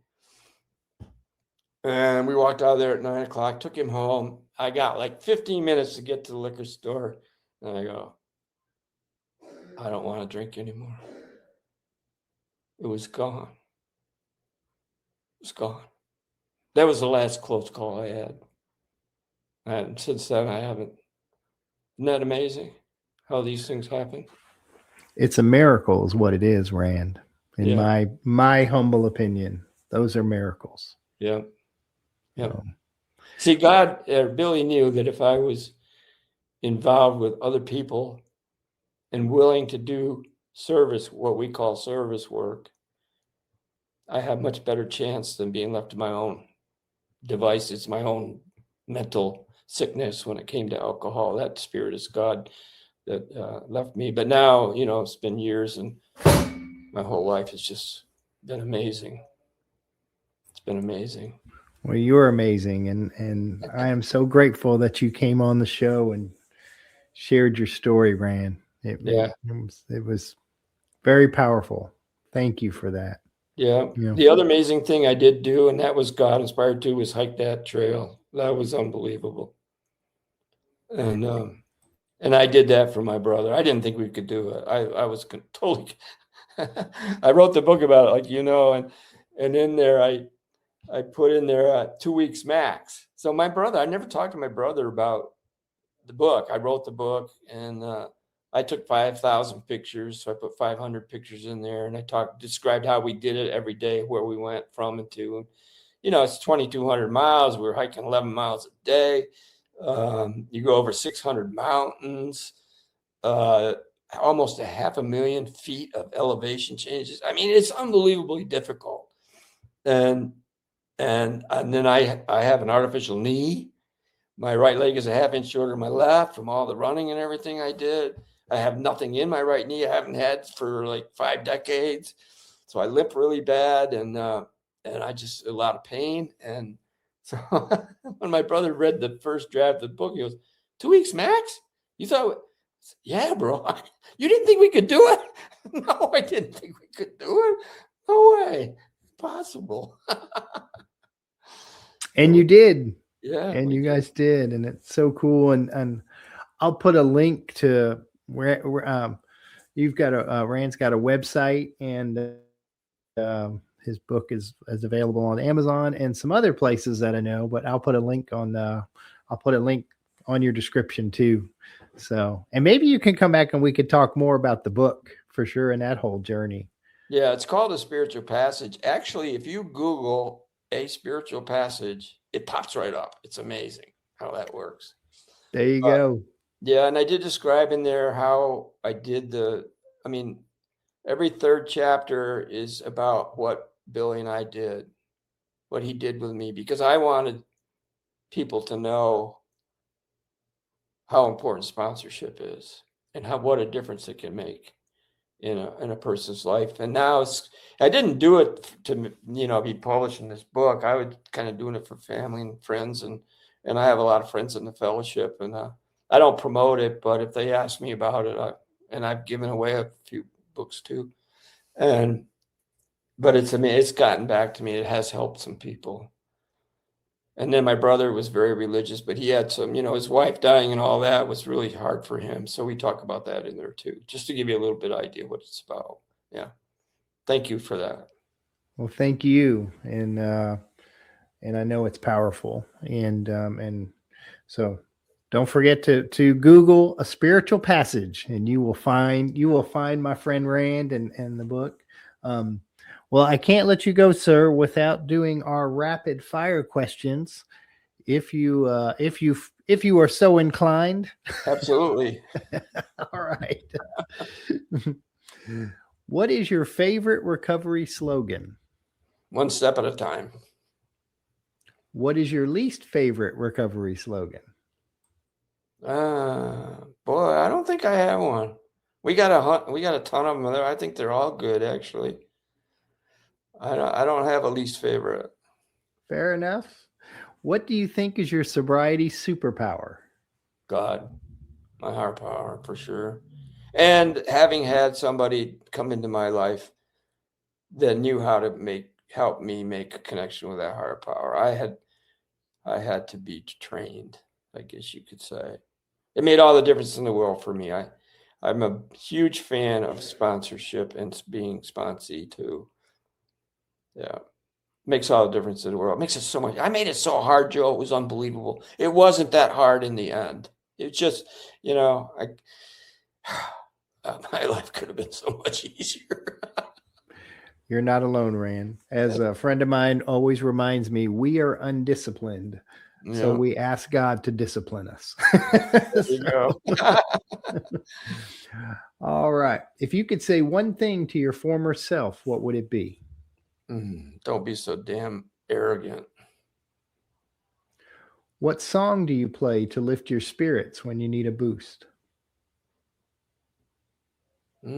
And we walked out of there at 9:00, took him home. I got like 15 minutes to get to the liquor store. And I go, I don't want to drink anymore. It was gone. It was gone. That was the last close call I had. And since then, I haven't. Isn't that amazing how these things happen? It's a miracle is what it is, Rand. In Yeah. my humble opinion, those are miracles. Yeah. Yeah. So, See, God, Billy knew that if I was involved with other people and willing to do service, what we call service work, I have much better chance than being left to my own devices, my own mental sickness when it came to alcohol. That Spiritus God that left me. But now, it's been years and my whole life has just been amazing. It's been amazing. well, you're amazing, and I am so grateful that you came on the show and shared your story, Rand. It was very powerful. Thank you for that. Yeah. The other amazing thing I did do, and that was God inspired too, was hike that trail. That was unbelievable. And I did that for my brother. I didn't think we could do it. I was totally. I wrote the book about it, and in there I put in there 2 weeks max. So my brother, I never talked to my brother about the book. I wrote the book, and I took 5,000 pictures. So I put 500 pictures in there, and I described how we did it every day, where we went from and to. It's 2,200 miles. We were hiking 11 miles a day. You go over 600 mountains, almost 500,000 feet of elevation changes. I mean, it's unbelievably difficult. And then I have an artificial knee. My right leg is a half-inch shorter than my left from all the running and everything I did. I have nothing in my right knee. I haven't had for like 5 decades. So I limp really bad, and I just a lot of pain. And so when my brother read the first draft of the book, he goes, 2 weeks max? You thought, yeah, bro. You didn't think we could do it? No, I didn't think we could do it. No way. Possible. And you did. Yeah. And you guys did. And it's so cool. And I'll put a link to where you've got Rand's got a website, and his book is available on Amazon and some other places that I know, but I'll put a link on your description too. So, and maybe you can come back and we could talk more about the book for sure and that whole journey. Yeah, it's called A Spiritual Passage. Actually, if you Google A Spiritual Passage, it pops right up. It's amazing how that works. There you go. Yeah, and I did describe in there how I did every third chapter is about what Billy and I did, what he did with me, because I wanted people to know how important sponsorship is and what a difference it can make in a person's life. And now I didn't do it to be publishing this book. I was kind of doing it for family and friends, and I have a lot of friends in the fellowship, and I don't promote it, but if they ask me about it, and I've given away a few books too. But it's gotten back to me. It has helped some people. And then my brother was very religious, but he had some, his wife dying and all that was really hard for him. So we talk about that in there too, just to give you a little bit of idea what it's about. Yeah. Thank you for that. Well, thank you. And I know it's powerful. And so don't forget to Google A Spiritual Passage, and you will find my friend Rand and the book. Well, I can't let you go, sir, without doing our rapid fire questions. If you are so inclined. Absolutely. All right. What is your favorite recovery slogan? One step at a time. What is your least favorite recovery slogan? Boy, I don't think I have one. We got a ton of them there. I think they're all good, actually. I don't have a least favorite. Fair enough. What do you think is your sobriety superpower? God, my higher power, for sure. And having had somebody come into my life that knew how to help me make a connection with that higher power. I had to be trained. I guess you could say. It made all the difference in the world for me. I'm a huge fan of sponsorship and being sponsee too. Yeah. Makes all the difference in the world. It makes it so much. I made it so hard, Joe. It was unbelievable. It wasn't that hard in the end. It's just, my life could have been so much easier. You're not alone, Rand. As a friend of mine always reminds me, we are undisciplined. Yeah. So we ask God to discipline us. There you go. All right. If you could say one thing to your former self, what would it be? Don't be so damn arrogant. What song do you play to lift your spirits when you need a boost? I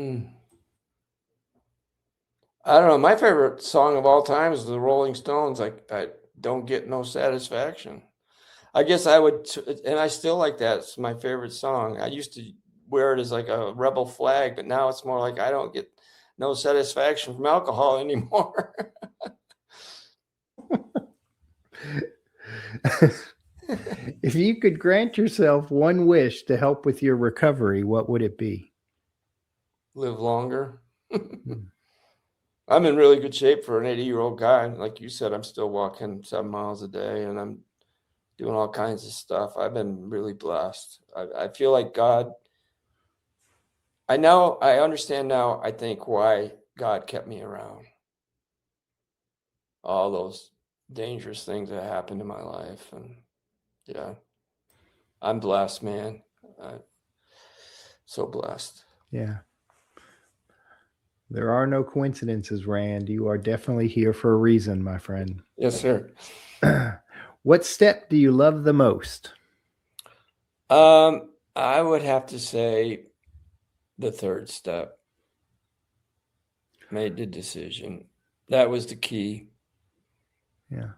don't know. My favorite song of all time is the Rolling Stones. I don't get no satisfaction. I guess I would, and I still like that. It's my favorite song. I used to wear it as like a rebel flag, but now it's more like I don't get no satisfaction from alcohol anymore. If you could grant yourself one wish to help with your recovery, what would it be? Live longer. I'm in really good shape for an 80-year-old guy. Like you said, I'm still walking 7 miles a day and I'm doing all kinds of stuff. I've been really blessed. I feel like God, I understand now, I think, why God kept me around. All those dangerous things that happened in my life. And yeah, I'm blessed, man. So blessed. Yeah. There are no coincidences, Rand. You are definitely here for a reason, my friend. Yes, sir. What step do you love the most? I would have to say the third step. Made the decision. That was the key. Yeah.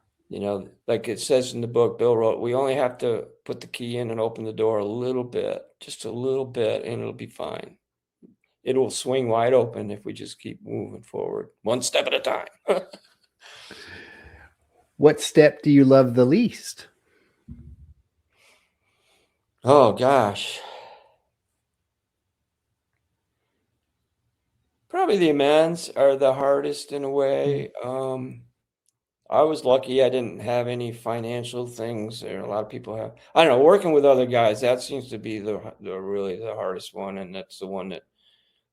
Like it says in the book Bill wrote, we only have to put the key in and open the door a little bit, just a little bit, and it'll be fine. It will swing wide open if we just keep moving forward, one step at a time. What step do you love the least? Oh, gosh. Probably the amends are the hardest in a way. I was lucky I didn't have any financial things. A lot of people have. I don't know, working with other guys, that seems to be the really the hardest one, and that's the one that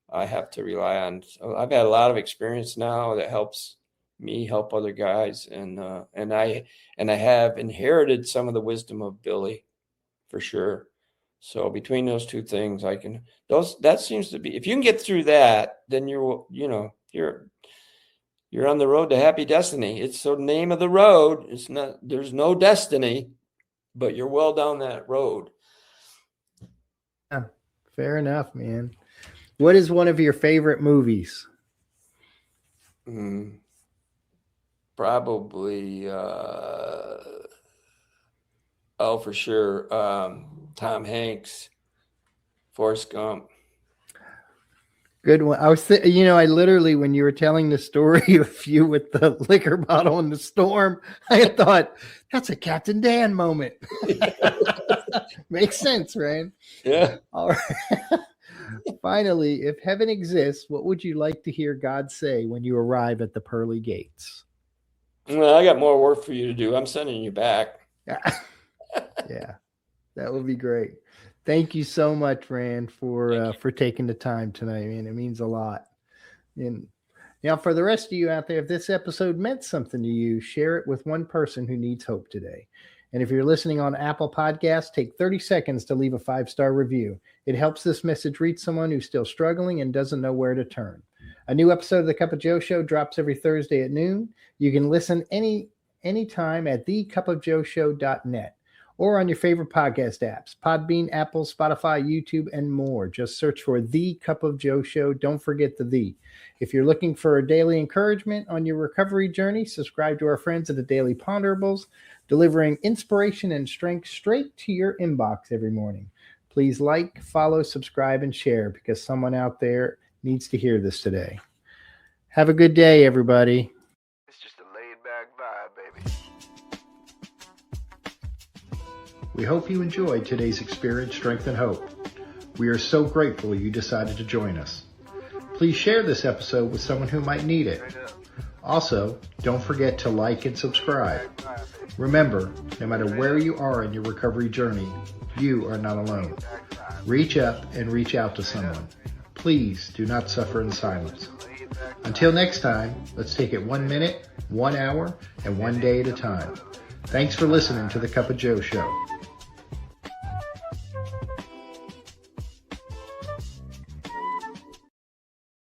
I have to rely on. So I've had a lot of experience now that helps me help other guys, and I have inherited some of the wisdom of Billy, for sure. So between those two things, that seems to be, if you can get through that, then you're on the road to happy destiny. It's the name of the road. It's not, there's no destiny, but you're well down that road. Yeah, fair enough, man. What is one of your favorite movies? Probably, for sure, Tom Hanks, Forrest Gump. Good one. I was, I literally, when you were telling the story of you with the liquor bottle in the storm, I thought that's a Captain Dan moment. Makes sense, right? Yeah. All right. Finally, if heaven exists, what would you like to hear God say when you arrive at the pearly gates? Well, I got more work for you to do. I'm sending you back. Yeah, that would be great. Thank you so much, Rand, for taking the time tonight, man. It means a lot. And now, for the rest of you out there, if this episode meant something to you, share it with one person who needs hope today. And if you're listening on Apple Podcasts, take 30 seconds to leave a 5-star review. It helps this message reach someone who's still struggling and doesn't know where to turn. A new episode of the Cup of Joe Show drops every Thursday at noon. You can listen anytime at thecupofjoeshow.net. or on your favorite podcast apps, Podbean, Apple, Spotify, YouTube, and more. Just search for The Cup of Joe Show. Don't forget the "the." If you're looking for a daily encouragement on your recovery journey, subscribe to our friends at the Daily Ponderables, delivering inspiration and strength straight to your inbox every morning. Please like, follow, subscribe, and share because someone out there needs to hear this today. Have a good day, everybody. It's just a laid-back vibe, baby. We hope you enjoyed today's experience, strength, and hope. We are so grateful you decided to join us. Please share this episode with someone who might need it. Also, don't forget to like and subscribe. Remember, no matter where you are in your recovery journey, you are not alone. Reach up and reach out to someone. Please do not suffer in silence. Until next time, let's take it 1 minute, 1 hour, and 1 day at a time. Thanks for listening to the Cup of Joe Show.